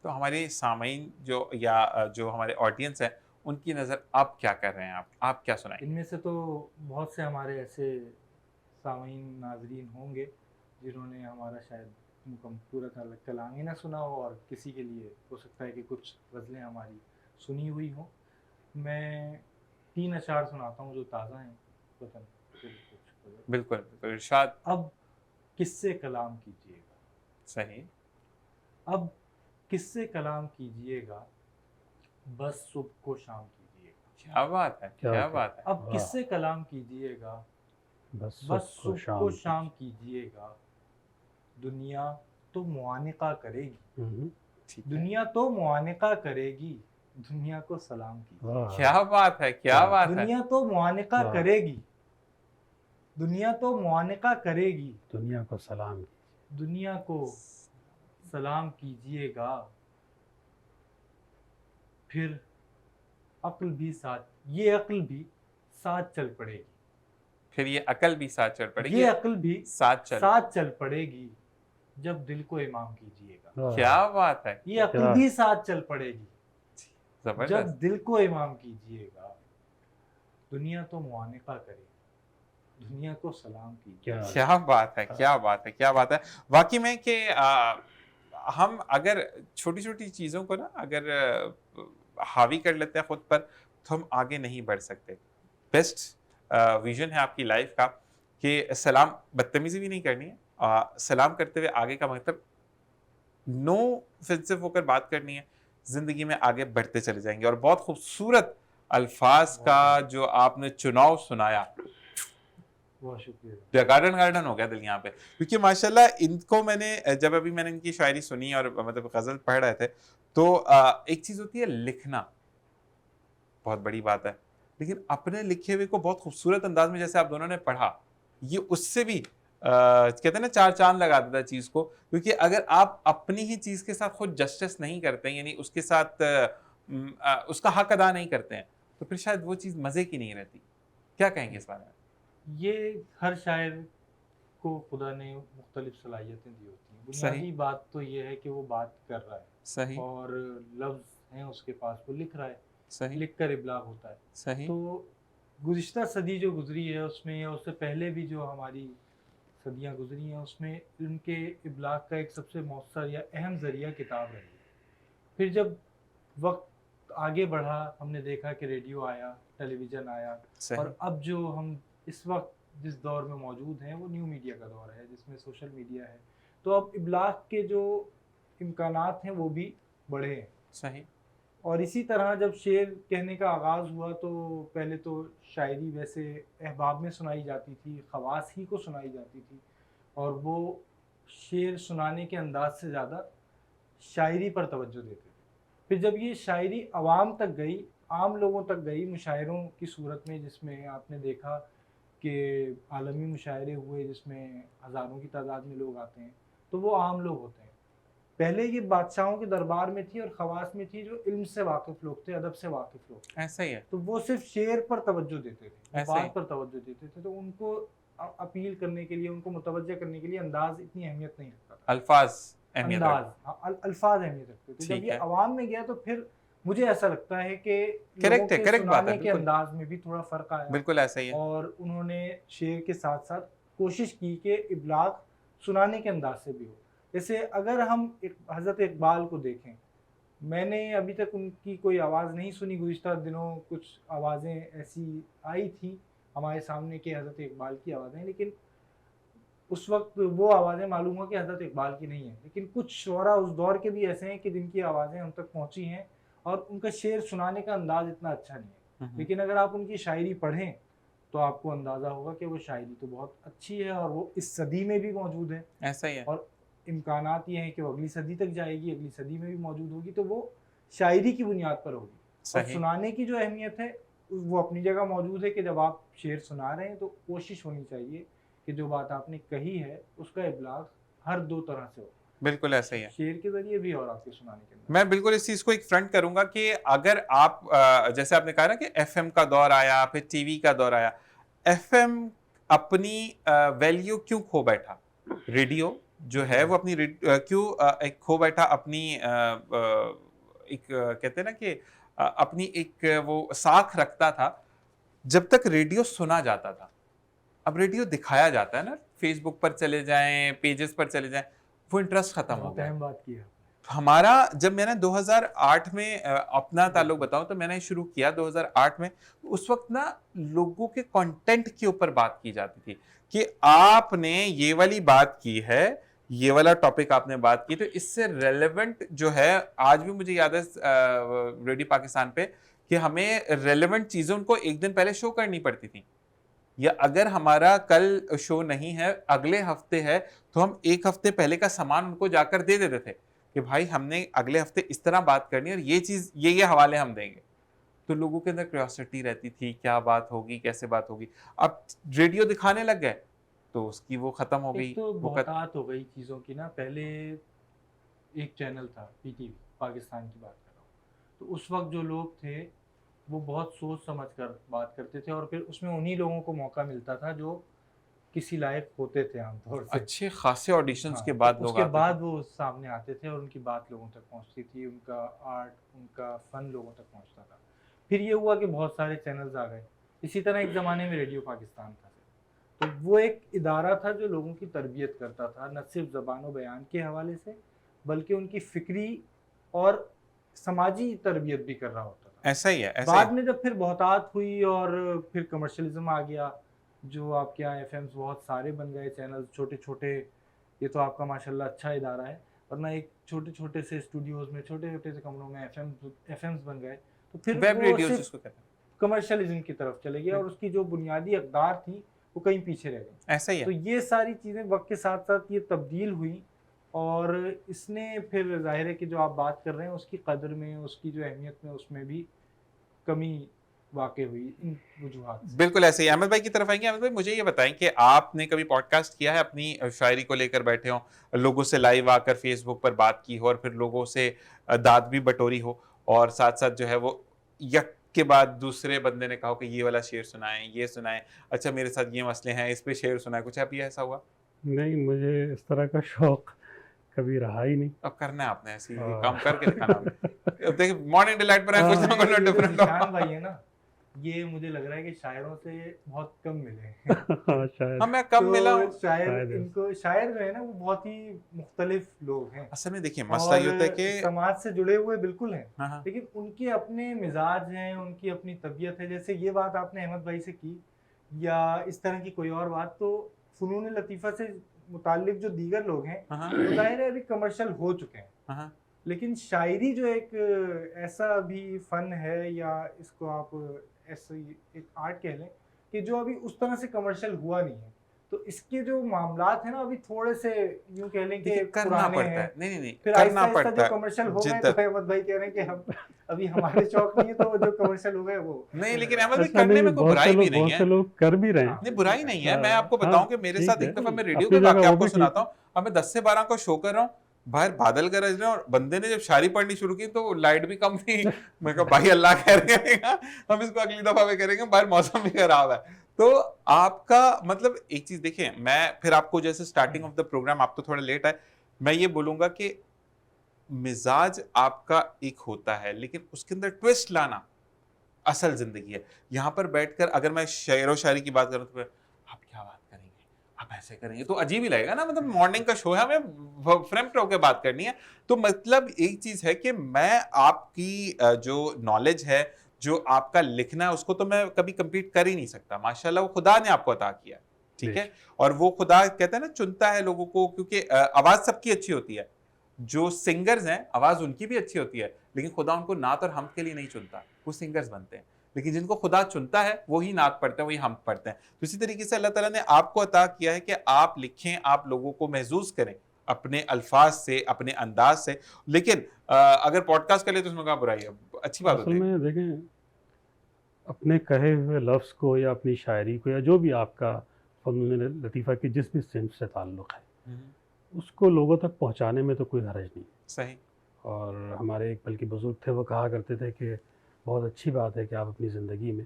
तो हमारे सामीन जो या जो हमारे ऑडियंस है, उनकी नज़र आप क्या कर रहे हैं? आप क्या सुनाएंगे? इनमें से तो बहुत से हमारे ऐसे सामीन नाजरीन होंगे जिन्होंने हमारा शायद पूरा कलाम ही ना सुना हो, और किसी के लिए हो सकता है कि कुछ गज़लें हमारी सुनी हुई हों। मैं 3 अशार सुनाता हूँ जो ताज़ा हैं, वतन फिर कुछ गज़ल। बिल्कुल, बिल्कुल, इरशाद। अब किससे कलाम कीजिएगा, सही। अब किससे कलाम कीजिएगा, बस सुबह को शाम कीजिएगा। क्या बात है! क्या क्या बात बात है! अब वाह। किससे कलाम कीजिएगा, बस बस सुबह को सुबह को शाम शाम कीजिएगा। दुनिया तो मुआनिका करेगी, ठीक है। दुनिया तो मुआनिका करेगी, दुनिया को सलाम कीजिए। वाह। क्या बात है! क्या वाह। बात है! दुनिया तो मुआनिका वाह। करेगी, दुनिया तो मुआनिका करेगी, दुनिया को सलाम। दुनिया को सलाम कीजिएगा। फिर अक्ल भी साथ, ये अक्ल भी साथ चल पड़ेगी, फिर ये अकल भी साथ चल पड़ेगी, ये अक्ल भी साथ चल पड़ेगी, जब दिल को इमाम कीजिएगा। वाह। क्या बात है! ये अक्ल क्या? भी साथ चल पड़ेगी, जब ज़बरदस्त। दिल को इमाम कीजिएगा। दुनिया तो मुआनिका करे, दुनिया को सलाम कीजिए। क्या? क्या बात है! क्या बात है! क्या बात है! वाक़ई में कि हम अगर छोटी-छोटी चीज़ों को ना अगर हावी कर लेते हैं खुद पर, तो हम आगे नहीं बढ़ सकते। बेस्ट विज़न है आपकी लाइफ़ का कि सलाम बदतमीज़ी भी नहीं करनी है। सलाम करते हुए आगे का मतलब नो ऑफेंसिव होकर बात करनी है। ज़िंदगी में आगे बढ़ते चले जाएँगे और बहुत खूबसूरत अल्फ़ाज़ का जो आपने चुनाव सुनाया, बहुत शुक्रिया। गार्डन गार्डन हो गया दिल यहाँ पे। क्योंकि माशाल्लाह इनको मैंने जब अभी मैंने इनकी शायरी सुनी और मतलब गज़ल पढ़ रहे थे, तो एक चीज़ होती है लिखना, बहुत बड़ी बात है। लेकिन अपने लिखे हुए को बहुत खूबसूरत अंदाज़ में जैसे आप दोनों ने पढ़ा, ये उससे भी कहते हैं ना 4 चाँद लगा देता है चीज़ को। क्योंकि अगर आप अपनी ही चीज़ के साथ खुद जस्टिस नहीं करते हैं, यानी उसके साथ उसका हक अदा नहीं करते हैं, तो फिर शायद वो चीज़ मज़े की नहीं रहती। क्या कहेंगे इस बारे में? ये हर शायर को खुदा ने मुख्तलिफ सलाहियतें दी होती हैं। सही। बुनियादी बात तो ये है कि वो बात कर रहा है, सही, और लफ्ज़ हैं उसके पास, वो लिख रहा है, सही, लिख कर इबलाग होता है। सही। तो गुज़िश्ता सदी जो गुज़री है उसमें, या उससे पहले भी जो हमारी सदियाँ गुज़री हैं, उसमें उनके इबलाग का एक सबसे मौसर या अहम ज़रिया किताब रही है। फिर जब वक्त आगे बढ़ा, हमने देखा कि रेडियो आया, टेलीविज़न आया, सही। और अब जो हम इस वक्त जिस दौर में मौजूद हैं, वो न्यू मीडिया का दौर है, जिसमें सोशल मीडिया है। तो अब इबलाग के जो इम्कानात हैं वो भी बढ़े हैं। सही। और इसी तरह जब शेर कहने का आगाज़ हुआ, तो पहले तो शायरी वैसे अहबाब में सुनाई जाती थी, ख़वास ही को सुनाई जाती थी, और वो शेर सुनाने के अंदाज से ज़्यादा शायरी पर तवज्जो देते थे। फिर जब ये शायरी आवाम तक गई, आम लोगों तक गई, मुशायरों की सूरत में, जिसमें आपने देखा कि आलमी मुशायरे हुए जिसमें हज़ारों की तादाद में लोग आते हैं, तो वो आम लोग होते हैं। पहले ये बादशाहों के दरबार में थी और ख़वास में थी जो इल्म से वाकिफ़ लोग थे, अदब से वाकिफ़ लोग थे। ऐसा ही है। तो वो सिर्फ शेर पर तवज्जो देते थे, वो ऐसा ही। बात पर तवज्जो देते थे। तो उनको अपील करने के लिए, उनको मुतवज्जा करने के लिए अंदाज़ इतनी अहमियत नहीं रखता था। अल्फाज अहमियत अंदाज़, रखते हाँ, अल्फाज अहमियत रखते थे। जब ठीक ये है। अवाम में गया, तो फिर मुझे ऐसा लगता है कि लोगों करेक्ट है, के करेक्ट बात है, सुनाने के बिल्कुल। अंदाज में भी थोड़ा फ़र्क आया, बिल्कुल ऐसा ही है। और उन्होंने शेर के साथ साथ कोशिश की कि इबलाग सुनाने के अंदाज से भी हो। जैसे अगर हम हज़रत इकबाल को देखें, मैंने अभी तक उनकी कोई आवाज़ नहीं सुनी। गुज़िश्ता दिनों कुछ आवाज़ें ऐसी आई थी हमारे सामने कि हज़रत इकबाल की आवाज़ें, लेकिन उस वक्त वो आवाज़ें मालूम हुआ कि हज़रत इकबाल की नहीं है, लेकिन कुछ शुअरा उस दौर के भी ऐसे हैं कि जिनकी आवाज़ें हम तक पहुँची हैं और उनका शेर सुनाने का अंदाज़ इतना अच्छा नहीं है। लेकिन अगर आप उनकी शायरी पढ़ें, तो आपको अंदाज़ा होगा कि वो शायरी तो बहुत अच्छी है और वो इस सदी में भी मौजूद है ऐसा ही है। और इम्कानात ये हैं कि वो अगली सदी तक जाएगी, अगली सदी में भी मौजूद होगी, तो वो शायरी की बुनियाद पर होगी। और सही। सुनाने की जो अहमियत है, वो अपनी जगह मौजूद है कि जब आप शेर सुना रहे हैं तो कोशिश होनी चाहिए कि जो बात आपने कही है उसका इब्लाग हर दो तरह से हो, बिल्कुल ऐसा ही है। शेर के ज़रिए भी और आपके सुनाने के अंदर। मैं बिल्कुल इस चीज़ को एक फ्रंट करूँगा कि अगर आप जैसे आपने कहा ना कि एफ़एम का दौर आया, फिर टीवी का दौर आया, एफ़एम अपनी वैल्यू क्यों खो बैठा? रेडियो जो है वो अपनी क्यों एक खो बैठा अपनी एक कहते हैं ना कि अपनी एक वो साख रखता था, जब तक रेडियो सुना जाता था। अब रेडियो दिखाया जाता है ना, फ़ेसबुक पर चले जाएँ, पेजेस पर चले जाएँ, वो इंटरेस्ट खत्म हो बहुत गया। अहम बात की है। हमारा जब मैंने 2008 में अपना ताल्लुक बताऊं तो मैंने शुरू किया 2008 में, उस वक्त ना लोगों के कंटेंट के ऊपर बात की जाती थी कि आपने ये वाली बात की है, ये वाला टॉपिक आपने बात की, तो इससे रेलेवेंट जो है, आज भी मुझे याद है रेडियो पाकिस्तान पे कि हमें रेलेवेंट चीजें उनको एक दिन पहले शो करनी पड़ती थी, या अगर हमारा कल शो नहीं है, अगले हफ्ते है, तो हम एक हफ्ते पहले का सामान उनको जाकर दे देते थे कि भाई हमने अगले हफ्ते इस तरह बात करनी है और ये चीज ये हवाले हम देंगे। तो लोगों के अंदर क्यूरियोसिटी रहती थी, क्या बात होगी, कैसे बात होगी। अब रेडियो दिखाने लग गए तो उसकी वो खत्म हो गई। एक तो वो बहुतात हो गई चीज़ों की ना। पहले एक चैनल था पीटीवी, पाकिस्तान की बात कर रहा हूँ, तो उस वक्त जो लोग थे वो बहुत सोच समझ कर बात करते थे और फिर उसमें उन्हीं लोगों को मौका मिलता था जो किसी लायक होते थे आमतौर से। अच्छे खासे ऑडिशंस हाँ, के तो बाद लोग उसके आते बाद थे। वो सामने आते थे और उनकी बात लोगों तक पहुंचती थी, उनका आर्ट, उनका फन लोगों तक पहुंचता था। फिर ये हुआ कि बहुत सारे चैनल्स आ गए। इसी तरह एक ज़माने में रेडियो पाकिस्तान था, तो वो एक इदारा था जो लोगों की तरबियत करता था, न सिर्फ ज़बान व बयान के हवाले से, बल्कि उनकी फ़िक्री और समाजी तरबियत भी कर रहा होता था। ऐसा ही है, ऐसा ही बाद में जब फिर बहुतात हुई और फिर कमर्शियलिज्म आ गया, जो आपके यहाँ एफएम्स बहुत सारे बन गए, चैनल छोटे छोटे। ये तो आपका माशाल्लाह अच्छा इदारा है, वरना एक छोटे छोटे से स्टूडियोज़ में, छोटे छोटे से कमरों में एफएम्स बन गए, तो फिर वेब वो रेडियो सिर्फ जिसको कहते हैं। कमर्शियलिज्म की तरफ चले गए और उसकी जो बुनियादी अक़दार थी वो कहीं पीछे रह गई। ऐसा ही तो है। ये सारी चीज़ें वक्त के साथ साथ ये तब्दील हुई और इसने फिर ज़ाहिर है कि जो आप बात कर रहे हैं उसकी कदर में, उसकी जो अहमियत में, उसमें भी कमी वाक़ई हुई इन वजूहात से। बिल्कुल ऐसे ही। अहमद भाई की तरफ आएंगे। अहमद भाई, मुझे ये बताएं कि आपने कभी पॉडकास्ट किया है, अपनी शायरी को लेकर बैठे हो, लोगों से लाइव आकर फेसबुक पर बात की हो और फिर लोगों से दाद भी बटोरी हो, और साथ साथ जो है वो यक के बाद दूसरे बंदे ने कहा हो कि ये वाला शेर सुनाएं, ये सुनाएं, अच्छा मेरे साथ ये मसले हैं, इस पे शेर सुनाएं, कुछ अभी ऐसा हुआ? नहीं, मुझे इस तरह का शौक कभी रहा ही नहीं। अब करना है आपने, ऐसे ही हाँ। काम करके दिखाना आपने। अब देखिए मॉर्निंग डिलाइट पर है, कुछ ना कुछ ये जो डिफरेंट ज़ीशान भाई है ना, ये मुझे लग रहा है कि शायरों से बहुत कम मिले हैं। हाँ, शायद। हाँ, मैं कम मिला हूँ। तो शायर शायद है। इनको, शायर जो है ना वो बहुत ही मुख्तलिफ लोग हैं असल में देखिए मसला ये होता है और कि समाज से जुड़े हुए बिल्कुल हैं, हाँ हाँ लेकिन उनके अपने मिजाज हैं, उनकी अपनी तबीयत है। जैसे ये बात आपने अहमद भाई से की या इस तरह की कोई और बात, तो फ़नून लतीफ़ा से मुताल्लिक जो दीगर लोग हैं हाँ वो ज़ाहिर है अभी कमर्शियल हो चुके हैं, हाँ हाँ। लेकिन शायरी जो एक ऐसा भी फ़न है, या इसको आप ऐसे ही एक आर्ट कह लें, कि जो अभी उस तरह से कमर्शियल हुआ नहीं है। तो इसके जो मामलात हैं ना अभी थोड़े से यूँ कह लें कि देखिए करना पुराने पड़ता हैं। है, नहीं नहीं नहीं, फिर करना आहिस्ता-आहिस्ता पड़ता जो कमर्शियल हो है गए, जिद्दत। तो अहमद भाई कह रहे हैं कि हम अभी हमारे शौक नहीं है, तो जो कमर्शियल हो गए वो नहीं, लेकिन अहमद भाई ऐसा करने नहीं, में कोई बहुत से बुराई भी लोग नहीं बहुत है। से लोग कर भी रहे हैं। नहीं, बुराई नहीं है। मैं आपको हाँ, बताऊं कि मेरे ठीक साथ है। एक दफा मैं रेडियो अपनी पे जगह वाकया वो आपको भी ठीक सुनाता हूँ। अब मैं 10 से 12 को शो कर रहा हूँ, बाहर बादल गरज रहे हैं और बंदे ने जब शायरी पढ़नी शुरू की तो लाइट भी कम थी। मैं कहा भाई अल्लाह खैर करेगा, हम इसको अगली दफा में करेंगे, बाहर मौसम भी खराब है। तो आपका मतलब एक चीज देखिए, मैं फिर आपको जैसे स्टार्टिंग ऑफ द प्रोग्राम, आप तो थोड़ा लेट आए, मैं ये बोलूंगा कि मिजाज आपका एक होता है, लेकिन उसके अंदर ट्विस्ट लाना असल जिंदगी है। यहाँ पर बैठकर अगर मैं शेर व शायरी की बात करूँ तो आप क्या बात करेंगे, आप ऐसे करेंगे, तो अजीब ही लगेगा ना। मतलब मॉर्निंग का शो है, हमें फ्रंट होकर बात करनी है। तो मतलब एक चीज है कि मैं आपकी जो नॉलेज है, जो आपका लिखना है, उसको तो मैं कभी कंप्लीट कर ही नहीं सकता। माशाल्लाह वो खुदा ने आपको अता किया। ठीक है। और वो खुदा कहते हैं ना चुनता है लोगों को, क्योंकि आवाज सबकी अच्छी होती है, जो सिंगर्स हैं आवाज उनकी भी अच्छी होती है, लेकिन खुदा उनको नात और हमद के लिए नहीं चुनता, वो सिंगर्स बनते हैं। लेकिन जिनको खुदा चुनता है वही नात पढ़ते हैं, वही हमद पढ़ते हैं। तो इसी तरीके से अल्लाह ताला ने आपको अता किया है कि आप लिखें, आप लोगों को महसूस करें अपने अल्फाज से, अपने अंदाज से। लेकिन अगर पॉडकास्ट कर ले तो उसमें क्या बुराई है, अच्छी बात असल होती है। में देखें, अपने कहे हुए लफ्ज़ को या अपनी शायरी को या जो भी आपका फ़नून लतीफ़ा की जिस भी सिंफ से ताल्लुक़ है, उसको लोगों तक पहुंचाने में तो कोई हर्ज नहीं। सही। और हमारे एक बल्कि बुज़ुर्ग थे, वो कहा करते थे कि बहुत अच्छी बात है कि आप अपनी ज़िंदगी में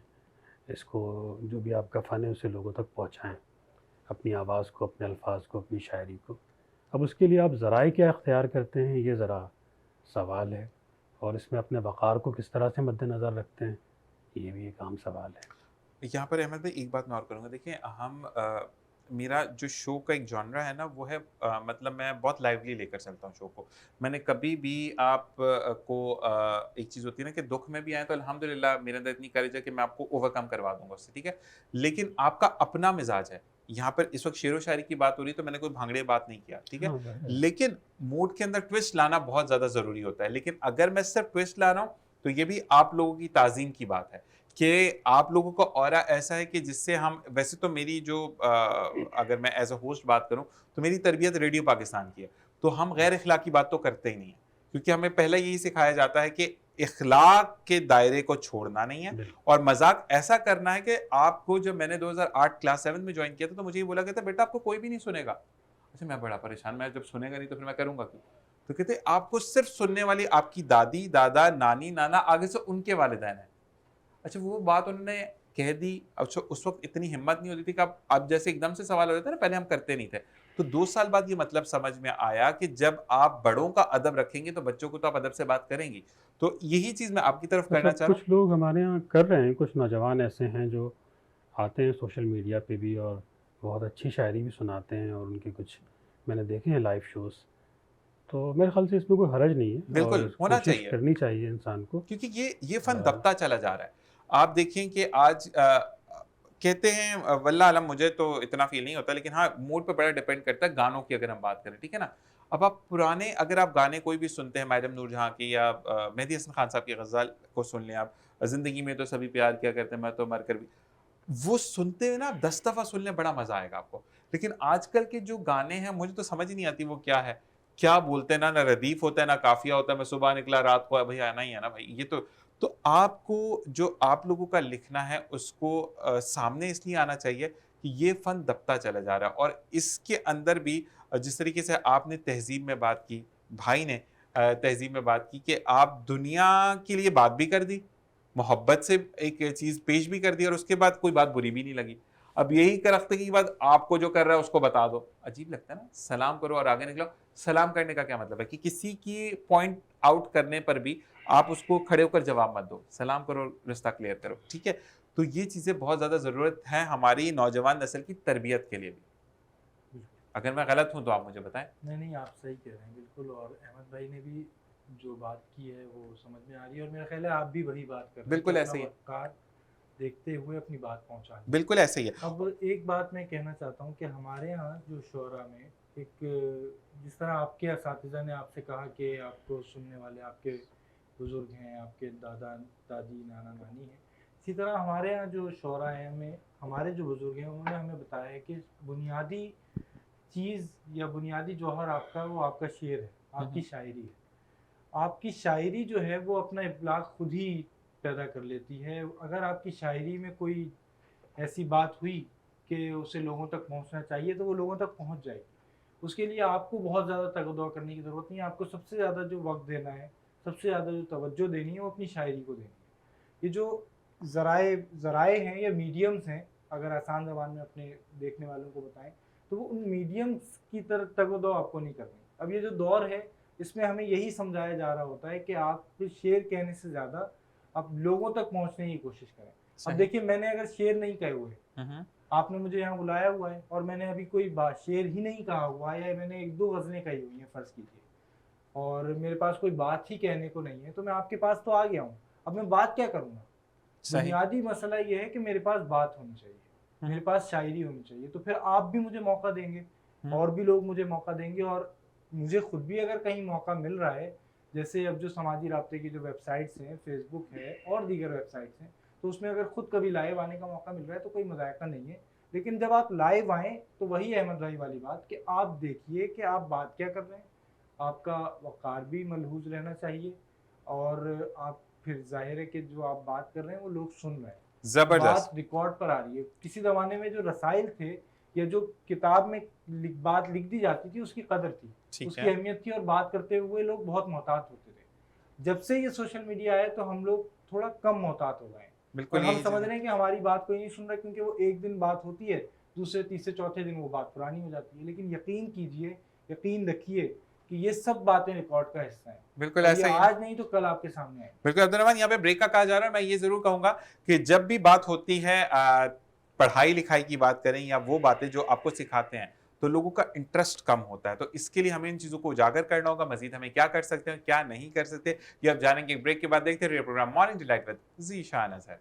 इसको, जो भी आपका फ़न है, उसे लोगों तक पहुंचाएं, अपनी आवाज़ को, अपने अल्फाज को, अपनी शायरी को। अब उसके लिए आप ज़राए क्या इख्तियार करते हैं, ये ज़रा सवाल है, और इसमें अपने वक़ार को किस तरह से मद्देनज़र रखते हैं, ये भी एक अहम सवाल है। यहाँ पर अहमद भाई एक बात मैं और करूँगा, देखिए हम मेरा जो शो का एक जॉनरा है ना वो है मतलब मैं बहुत लाइवली लेकर चलता हूँ शो को। मैंने कभी भी आप एक चीज़ होती है ना कि दुख में भी आए तो अल्हम्दुलिल्लाह मेरे अंदर इतनी करेज है कि मैं आपको ओवरकम करवा दूँगा उससे, ठीक है? लेकिन आपका अपना मिज़ाज है। यहाँ पर इस वक़्त शेरो और शायरी की बात हो रही है तो मैंने कोई भांगड़े बात नहीं किया, ठीक है? हाँ, ज़ाहिर है। लेकिन मूड के अंदर ट्विस्ट लाना बहुत ज़्यादा ज़रूरी होता है। लेकिन अगर मैं सिर्फ ट्विस्ट ला रहा हूँ तो ये भी आप लोगों की ताज़ीम की बात है कि आप लोगों का ऑरा ऐसा है कि जिससे हम, वैसे तो मेरी जो अगर मैं एज़ अ होस्ट बात करूँ तो मेरी तरबियत रेडियो पाकिस्तान की है। तो हम गैर इख़लाक़ी बात तो करते ही नहीं हैं, क्योंकि हमें पहले यही सिखाया जाता है कि इख़लाक़ के दायरे को छोड़ना नहीं है बिल्कुल। और मज़ाक ऐसा करना है कि आपको, जब मैंने 2008 क्लास 7 में जॉइन किया था तो मुझे ये बोला गया था, बेटा आपको कोई भी नहीं सुनेगा। अच्छा, मैं बड़ा परेशान, मैं जब सुनेगा नहीं तो फिर मैं करूँगा क्यों? तो कहते आपको सिर्फ़ सुनने वाली आपकी दादी, दादा, नानी, नाना, आगे से उनके वालिदैन हैं। अच्छा, वो बात उन्होंने कह दी। अच्छा, उस वक़्त इतनी हिम्मत नहीं होती थी कि अब जैसे एकदम से सवाल हो जाता है ना, पहले हम करते नहीं थे। तो 2 साल बाद ये मतलब समझ में आया कि जब आप बड़ों का अदब रखेंगे तो बच्चों को तो आप अदब से बात करेंगी। तो यही चीज़ मैं आपकी तरफ अच्छा, करना चाह रहा हूँ। कुछ लोग हमारे यहाँ कर रहे हैं, कुछ नौजवान ऐसे हैं जो आते हैं सोशल मीडिया पे भी और बहुत अच्छी शायरी भी सुनाते हैं, और उनके कुछ मैंने देखे हैं लाइव शोज़। तो मेरे ख़्याल से इसमें कोई हर्ज नहीं है, और बिल्कुल, होना कोशिश चाहिए। करनी चाहिए इंसान को। क्योंकि ये फ़न अ, दबता चला जा रहा है। आप देखें कि आज कहते हैं वल्लाह अलम, मुझे तो इतना फ़ील नहीं होता, लेकिन हाँ, मूड पे बड़ा डिपेंड करता है गानों की अगर हम बात करें, ठीक है ना? अब आप पुराने अगर आप गाने कोई भी सुनते हैं, मायरम नूरजहाँ की या मेहदी हसन खान साहब की ग़ज़ल को सुन लें आप, ज़िंदगी में तो सभी प्यार किया करते हैं, मैं तो मर कर भी, वो सुनते हुए ना आप 10 दफ़ा सुन लें, बड़ा मज़ा आएगा आपको। लेकिन आजकल के जो गाने हैं मुझे तो समझ ही नहीं आती वो क्या है? क्या बोलते हैं, ना रदीफ़ होता है, ना काफ़िया होता है, मैं सुबह निकला रात को भई आना ही है ना भाई, ये तो आपको जो आप लोगों का लिखना है उसको सामने इसलिए आना चाहिए कि ये फ़न दबता चला जा रहा है। और इसके अंदर भी जिस तरीके से आपने तहज़ीब में बात की, भाई ने तहज़ीब में बात की कि आप दुनिया के लिए बात भी कर दी, मोहब्बत से एक चीज़ पेश भी कर दी और उसके बाद कोई बात बुरी भी नहीं लगी। अब यही करख्तगी के बाद आपको जो कर रहा है उसको बता दो। अजीब लगता है ना? सलाम करो और आगे निकलो। सलाम करने का क्या मतलब है कि किसी की पॉइंट आउट करने पर भी आप उसको खड़े होकर जवाब मत दो। सलाम करो, रिश्ता क्लियर करो, ठीक है? तो ये चीज़ें बहुत ज़्यादा ज़रूरत है हमारी नौजवान नस्ल की तरबियत के लिए भी। अगर मैं गलत हूँ तो आप मुझे बताएँ। नहीं, नहीं, आप सही कह रहे हैं बिल्कुल। और अहमद भाई ने भी जो बात की है वो समझ में आ रही है, और मेरा ख़्याल है आप भी वही बात कर रहे हैं कि बिल्कुल अपना ऐसे ही है। वक़्कार देखते हुए अपनी बात पहुँचानी है। बिल्कुल ऐसे ही है। अब एक बात मैं कहना चाहता हूँ कि हमारे यहाँ जो शोरा में एक, जिस तरह आपके असातिज़ा ने आपसे कहा कि आपको सुनने वाले आपके बुज़ुर्ग हैं, आपके दादा दादी नाना नानी हैं, इसी तरह हमारे यहाँ जो शोरा हैं, हमें हमारे जो बुज़ुर्ग हैं उन्होंने हमें बताया है कि बुनियादी चीज़ या बुनियादी जौहर आपका, वो आपका शेर है, आपकी शायरी है। आपकी शायरी जो है वो अपना इब्लाग खुद ही पैदा कर लेती है। अगर आपकी शायरी में कोई ऐसी बात हुई कि उसे लोगों तक पहुंचना चाहिए तो वो लोगों तक पहुंच जाएगी। उसके लिए आपको बहुत ज़्यादा तगदौ करने की ज़रूरत नहीं है। आपको सबसे ज़्यादा जो वक़्त देना है, सबसे ज़्यादा जो तवज्जो देनी है वो अपनी शायरी को देनी है। ये जो ज़राए हैं या मीडियम्स हैं, अगर आसान ज़बान में अपने देखने वालों को बताएँ, तो वो उन मीडियम्स की तरफ तगदौ आपको नहीं करनी। अब ये जो दौर है, इसमें हमें यही समझाया जा रहा होता है कि आप शेर कहने से ज़्यादा आप लोगों तक पहुँचने की कोशिश करें। अब सही। देखिए, मैंने अगर शेर नहीं कहे हुए, हुँ, हुँ। आपने मुझे यहाँ बुलाया हुआ है और मैंने अभी कोई बात शेर ही नहीं कहा हुआ है, या मैंने 1-2 ग़ज़लें कही हुई हैं फ़र्ज़ कीजिए, और मेरे पास कोई बात ही कहने को नहीं है, तो मैं आपके पास तो आ गया हूँ। अब मैं बात क्या करूँगा? सही। बुनियादी मसला ये है कि मेरे पास बात होनी चाहिए। मेरे पास शायरी होनी चाहिए, तो फिर आप भी मुझे मौका देंगे और भी लोग मुझे मौका देंगे, और मुझे खुद भी अगर कहीं मौका मिल रहा है, जैसे अब जो समाजी राब्ते की जो वेबसाइट्स हैं, फेसबुक है और दीगर वेबसाइट्स हैं, तो उसमें अगर खुद कभी लाइव आने का मौका मिल रहा है तो कोई मजाका नहीं है। लेकिन जब आप लाइव आएँ तो वही अहमद भाई वाली बात कि आप देखिए कि आप बात क्या कर रहे हैं, आपका वक़ार भी मलहूज़ रहना चाहिए, और आप फिर ज़ाहिर है कि जो आप बात कर रहे हैं वो लोग सुन रहे हैं। जबरदस्त। बात रिकॉर्ड पर आ रही है। किसी ज़माने में जो रसाइल थे या जो किताब में बात लिख दी जाती थी उसकी कदर थी, ठीक उसकी है। अहमियत थी, और बात करते हुए लोग बहुत मोहतात होते थे। जब से ये सोशल मीडिया आया तो हम लोग थोड़ा कम मोहतात हो गए हैं, बिल्कुल और हम यही समझ चीज़ रहे है। हैं कि हमारी बात कोई नहीं सुन रहा, क्योंकि वो एक दिन बात होती है, दूसरे तीसरे चौथे दिन वो बात पुरानी हो जाती है। लेकिन यकीन कीजिए, यकीन रखिए कि ये सब बातें रिकॉर्ड का हिस्सा हैं, बिल्कुल और ये ऐसा ही है। आज नहीं तो कल आपके सामने आएंगे। बिल्कुल अब्दुल यहाँ पे ब्रेक का कहा जा रहा है। मैं ये जरूर कहूंगा कि जब भी बात होती है पढ़ाई लिखाई की बात करें या वो बातें जो आपको सिखाते हैं, तो लोगों का इंटरेस्ट कम होता है। तो इसके लिए हमें इन चीजों को उजागर करना होगा। मजीद हमें क्या कर सकते हैं, क्या नहीं कर सकते, ये अब जानेंगे। ब्रेक के बाद देखते रहिए programme morning delight with Zeeshan Azhar.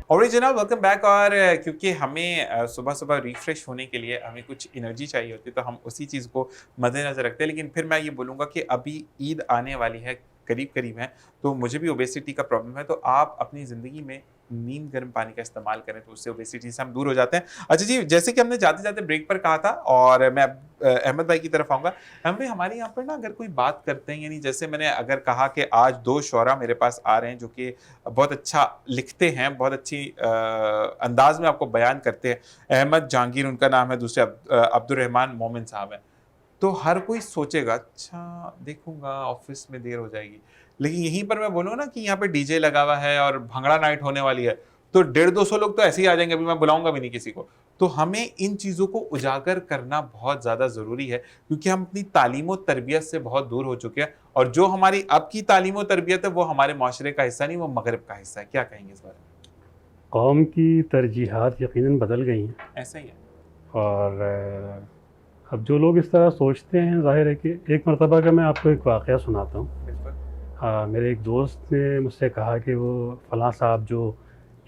और जनाब वेलकम बैक। और क्योंकि हमें सुबह सुबह रिफ्रेश होने के लिए हमें कुछ एनर्जी चाहिए होती है, तो हम उसी चीज़ को मद्देनज़र रखते हैं। लेकिन फिर मैं ये बोलूँगा कि अभी ईद आने वाली है, करीब करीब है, तो मुझे भी ओबेसिटी का प्रॉब्लम है। तो आप अपनी ज़िंदगी में नीम गर्म पानी का इस्तेमाल करें तो उससे ओबेसिटी से हम दूर हो जाते हैं। अच्छा जी, जैसे कि हमने जाते जाते ब्रेक पर कहा था, और मैं अब अहमद भाई की तरफ आऊँगा। अहमद भाई, हमारे यहाँ पर ना अगर कोई बात करते हैं, यानी जैसे मैंने अगर कहा कि आज दो शोरा मेरे पास आ रहे हैं जो कि बहुत अच्छा लिखते हैं, बहुत अच्छी अंदाज में आपको बयान करते हैं। अहमद जहांगीर उनका नाम है, दूसरे अब्दुल रहमान मोमिन साहब हैं। तो हर कोई सोचेगा अच्छा देखूंगा, ऑफिस में देर हो जाएगी। लेकिन यहीं पर मैं बोलूँ ना कि यहाँ पे डीजे लगा हुआ है और भंगड़ा नाइट होने वाली है, तो 150-200 लोग तो ऐसे ही आ जाएंगे, अभी मैं बुलाऊंगा भी नहीं किसी को। तो हमें इन चीज़ों को उजागर करना बहुत ज़्यादा ज़रूरी है, क्योंकि हम अपनी तालीम और तरबियत से बहुत दूर हो चुके हैं, और जो हमारी अब की तालीम और तरबियत है वो हमारे माशरे का हिस्सा नहीं, वो मगरब का हिस्सा है। क्या कहेंगे इस बारे में? कौम की तरजीहात यकीनन बदल गई हैं, ऐसा ही है। और अब जो लोग इस तरह सोचते हैं, ज़ाहिर है कि एक मरतबा का मैं आपको एक वाक़या सुनाता हूँ। बिल्कुल। मेरे एक दोस्त ने मुझसे कहा कि वो फ़लाँ साहब जो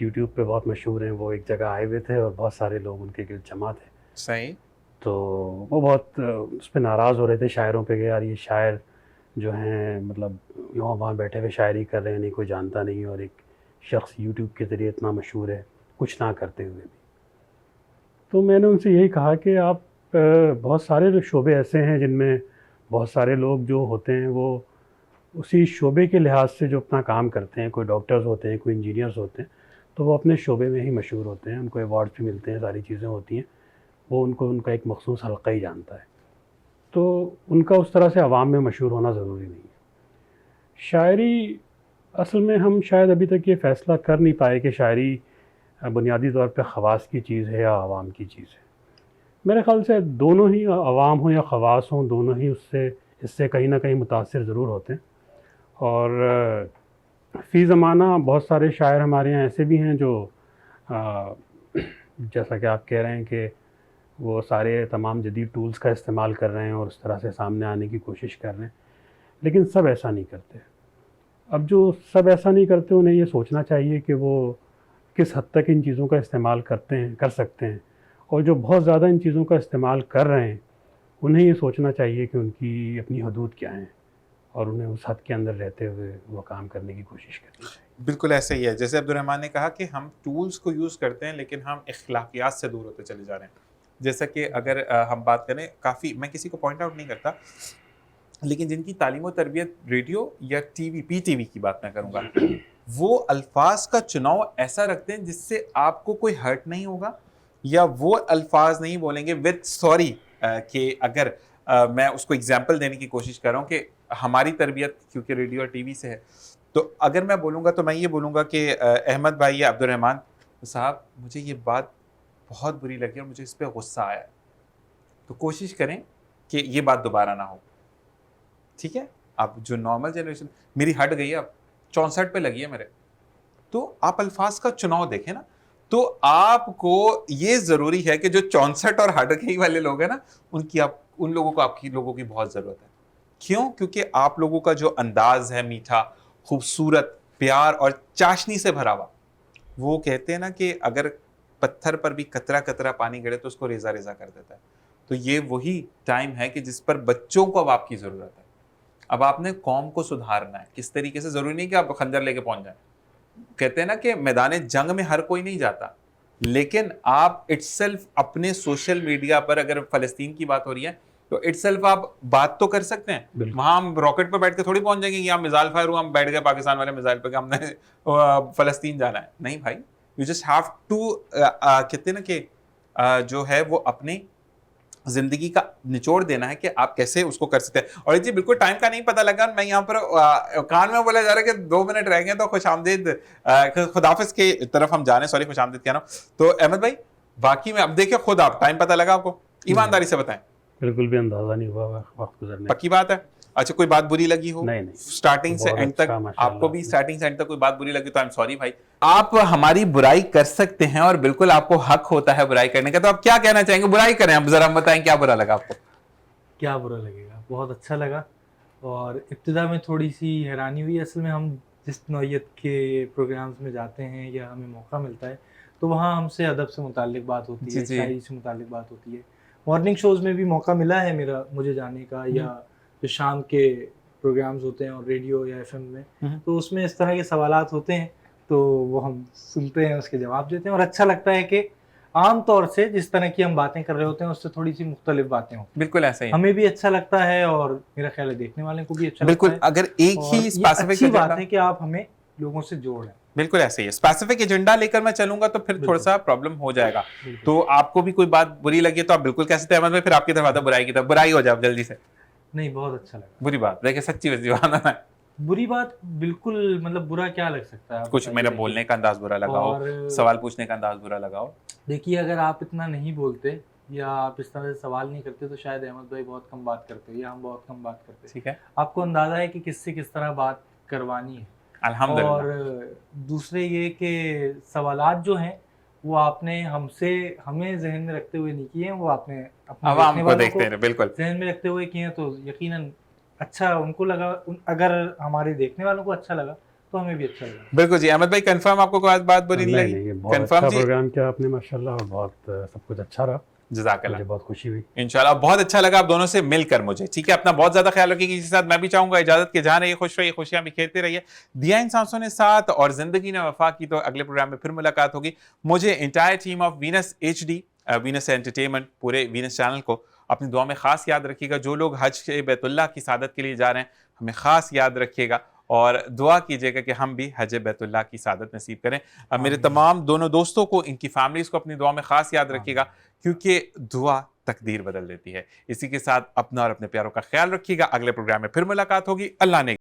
यूट्यूब पे बहुत मशहूर हैं, वो एक जगह आए हुए थे और बहुत सारे लोग उनके गिर्द जमा थे। सही। तो वो बहुत उस पे नाराज़ हो रहे थे, शायरों पे, कि यार ये शायर जो हैं, मतलब यूँ वहाँ बैठे हुए शायरी कर रहे हैं, नहीं कोई जानता नहीं, और एक शख्स यूट्यूब के ज़रिए इतना मशहूर है, कुछ ना करते हुए भी। तो मैंने उनसे यही कहा कि आप बहुत सारे शोबे ऐसे हैं जिनमें बहुत सारे लोग जो होते हैं वो उसी शोबे के लिहाज से जो अपना काम करते हैं, कोई डॉक्टर्स होते हैं, कोई इंजीनियर्स होते हैं, तो वो अपने शोबे में ही मशहूर होते हैं, उनको अवार्ड्स भी मिलते हैं, सारी चीज़ें होती हैं, वो उनको उनका एक मखसूस हल्का ही जानता है। तो उनका उस तरह से अवाम में मशहूर होना ज़रूरी नहीं है। शायरी, असल में हम शायद अभी तक ये फ़ैसला कर नहीं पाए कि शायरी बुनियादी तौर पे ख़वास की चीज़ है या आवाम की चीज़ है। मेरे ख़्याल से दोनों ही, आवाम हो या ख़वास हों, दोनों ही इससे कहीं ना कहीं मुतासिर ज़रूर होते हैं। और फ़ी ज़माना बहुत सारे शायर हमारे यहाँ ऐसे भी हैं जो जैसा कि आप कह रहे हैं कि वो सारे तमाम जदीद टूल्स का इस्तेमाल कर रहे हैं और उस तरह से सामने आने की कोशिश कर रहे हैं, लेकिन सब ऐसा नहीं करते। अब जो सब ऐसा नहीं करते, उन्हें ये सोचना चाहिए कि वो किस हद तक इन चीज़ों का इस्तेमाल कर सकते हैं, और जो बहुत ज़्यादा इन चीज़ों का इस्तेमाल कर रहे हैं, उन्हें ये सोचना चाहिए कि उनकी अपनी हदूद क्या हैं, और उन्हें उस हद के अंदर रहते हुए वो काम करने की कोशिश करनी चाहिए। बिल्कुल ऐसा ही है। जैसे अब्दुल रहमान ने कहा कि हम टूल्स को यूज़ करते हैं, लेकिन हम अखलाकियात से दूर होते चले जा रहे हैं। जैसा कि अगर हम बात करें, काफ़ी, मैं किसी को पॉइंट आउट नहीं करता, लेकिन जिनकी तालीम और तरबियत रेडियो या टीवी, पीटीवी की बात मैं करूँगा, वो अल्फाज का चुनाव ऐसा रखते हैं जिससे आपको कोई हर्ट नहीं होगा, या वो अल्फाज नहीं बोलेंगे विद सॉरी। कि अगर मैं उसको एग्जाम्पल देने की कोशिश कर रहा हूँ कि हमारी तरबियत क्योंकि रेडियो और टीवी से है, तो अगर मैं बोलूँगा तो मैं ये बोलूँगा कि अहमद भाई या अब्दुल रहमान साहब, मुझे ये बात बहुत बुरी लगी और मुझे इस पर गुस्सा आया है। तो कोशिश करें कि ये बात दोबारा ना हो, ठीक है। अब जो नॉर्मल जनरेशन मेरी हट गई है, अब 64 पे लगी है मेरे, तो आप अल्फाज का चुनाव देखें ना, तो आपको ये जरूरी है कि जो 64 और हट गई वाले लोग हैं ना, उन लोगों को आपकी लोगों की बहुत जरूरत है। क्यों? क्योंकि आप लोगों का जो अंदाज है मीठा, खूबसूरत, प्यार और चाशनी से भरा हुआ, वो कहते हैं ना कि अगर पत्थर पर भी कतरा कतरा पानी गिरे तो उसको रेजा रेजा कर देता है। तो ये वही टाइम है कि जिस पर बच्चों को अब आपकी जरूरत है। अब आपने कौम को सुधारना है। किस तरीके से? जरूरी नहीं कि आप खंजर लेके पहुंच जाए। कहते हैं ना कि मैदान जंग में हर कोई नहीं जाता, लेकिन आप इटसेल्फ अपने सोशल मीडिया पर, अगर फलस्तीन की बात हो रही है तो इटसेल्फ आप बात तो कर सकते हैं। वहां हम रॉकेट पर बैठ के थोड़ी पहुंच जाएंगे कि यहाँ मिसाइल फायर हुआ, हम बैठ गए पाकिस्तान वाले मिसाइल पर कि हमने फलस्तीन जाना है। नहीं भाई, यू जस्ट हैव टू, कहते हैं ना कि जो है वो अपनी जिंदगी का निचोड़ देना है कि आप कैसे उसको कर सकते हैं। और जी बिल्कुल टाइम का नहीं पता लगा, मैं यहाँ पर कान में बोला जा रहा है कि 2 मिनट रह गए, तो खुशामदीद, खुदाफिज की तरफ हम जाने, सॉरी खुशामदीद कह रहा हूँ। तो अहमद भाई, बाकी में अब देखिए खुद आप, टाइम पता लगा आपको? ईमानदारी से बताएं। बिल्कुल भी अंदाजा नहीं हुआ वक्त गुजरने। पक्की बात है? अच्छा, कोई बात बुरी लगी हो? नहीं, स्टार्टिंग से एंड तक, माशाल्लाह। आपको भी स्टार्टिंग से एंड तक कोई बात बुरी लगी तो आई एम सॉरी भाई। आप हमारी बुराई कर सकते हैं और बिल्कुल आपको हक होता है बुराई करने का। तो आप क्या कहना चाहेंगे? बुराई करें, अब जरा बताएं क्या बुरा लगा आपको? क्या बुरा लगेगा, बहुत अच्छा लगा। और इब्तिदा में थोड़ी सी हैरानी हुई। असल में हम जिस नौइयत के प्रोग्राम्स में जाते हैं या हमें मौका मिलता है तो वहाँ हमसे अदब से मुताल्लिक बात होती है, शायरी से मुताल्लिक बात होती है। मॉर्निंग शोज़ में भी मौका मिला है मुझे जाने का, या जो शाम के प्रोग्राम्स होते हैं और रेडियो या एफएम में, तो उसमें इस तरह के सवालात होते हैं, तो वो हम सुनते हैं, उसके जवाब देते हैं। और अच्छा लगता है कि आम तौर से जिस तरह की हम बातें कर रहे होते हैं उससे थोड़ी सी मुख्तलिफ बातें होती हैं। बिल्कुल ऐसा ही हमें भी अच्छा लगता है और मेरा ख्याल है देखने वाले को भी अच्छा बिल्कुल लगता है। अगर एक ही स्पेसिफिक बात है कि आप हमें लोगों से जोड़ रहे हैं। बिल्कुल ऐसे ही है। स्पेसिफिक एजेंडा लेकर मैं चलूंगा तो फिर थोड़ा सा प्रॉब्लम हो जाएगा। तो आपको भी कोई बात बुरी लगी तो आप बिल्कुल कह सकते हैं अहमद भाई, फिर आपकी तरफ आता बुराई की तरफ। बुराई हो जाए जल्दी से। नहीं, बहुत अच्छा लगा। बुरी बात देखिए, सच्ची वैसी बात है। बुरी बात बिल्कुल, मतलब बुरा क्या लग सकता है? कुछ मेरा बोलने का अंदाज बुरा लगा हो, सवाल पूछने का अंदाज बुरा लगा हो। देखिए, अगर आप इतना नहीं बोलते या आप इस तरह से सवाल नहीं करते तो शायद अहमद भाई बहुत कम बात करते या हम बहुत कम बात करते। ठीक है, आपको अंदाजा है कि किससे किस तरह बात करवानी है। अल्हम्दुलिल्लाह। और दूसरे ये कि सवालात जो हैं वो आपने हमें जहन में रखते हुए नहीं किए हैं, वो आपने अपने आवाम को देखते हैं। बिल्कुल जहन में रखते हुए किए हैं, तो यकीनन अच्छा उनको लगा। अगर हमारे देखने वालों को अच्छा लगा तो हमें भी अच्छा लगा। बिल्कुल जी। अहमद भाई कंफर्म आपको कोई बात बुरी नहीं लगी? कंफर्म अच्छा प्रोग्राम किया आपने माशाल्लाह, और बहुत सब कुछ अच्छा रहा। जज़ाकल्लाह, मुझे बहुत खुशी हुई। इंशाल्लाह बहुत अच्छा लगा आप दोनों से मिलकर मुझे। ठीक है, अपना बहुत ज्यादा ख्याल रखिए। किसी के साथ मैं भी चाहूंगा इजाजत के, जहां रहिए खुश रहिए, खुशियां बिखेरते रहिए। दिया इन सांसों ने साथ और जिंदगी ने वफा की। तो अगले प्रोग्राम में फिर मुलाकात होगी। मुझे entire team of Venus HD, Venus entertainment, पूरे वीनस चैनल को अपनी दुआ में खास याद रखिएगा। जो लोग हज के बैतुल्लाह की सादत के लिए जा रहे हैं, हमें खास याद रखिएगा और दुआ कीजिएगा कि हम भी हज बैतुल्लाह की सादत नसीब करें। मेरे तमाम दोनों दोस्तों को, इनकी फैमिलीज को अपनी दुआ में खास याद रखिएगा, क्योंकि दुआ तकदीर बदल देती है। इसी के साथ अपना और अपने प्यारों का ख्याल रखिएगा। अगले प्रोग्राम में फिर मुलाकात होगी। अल्लाह ने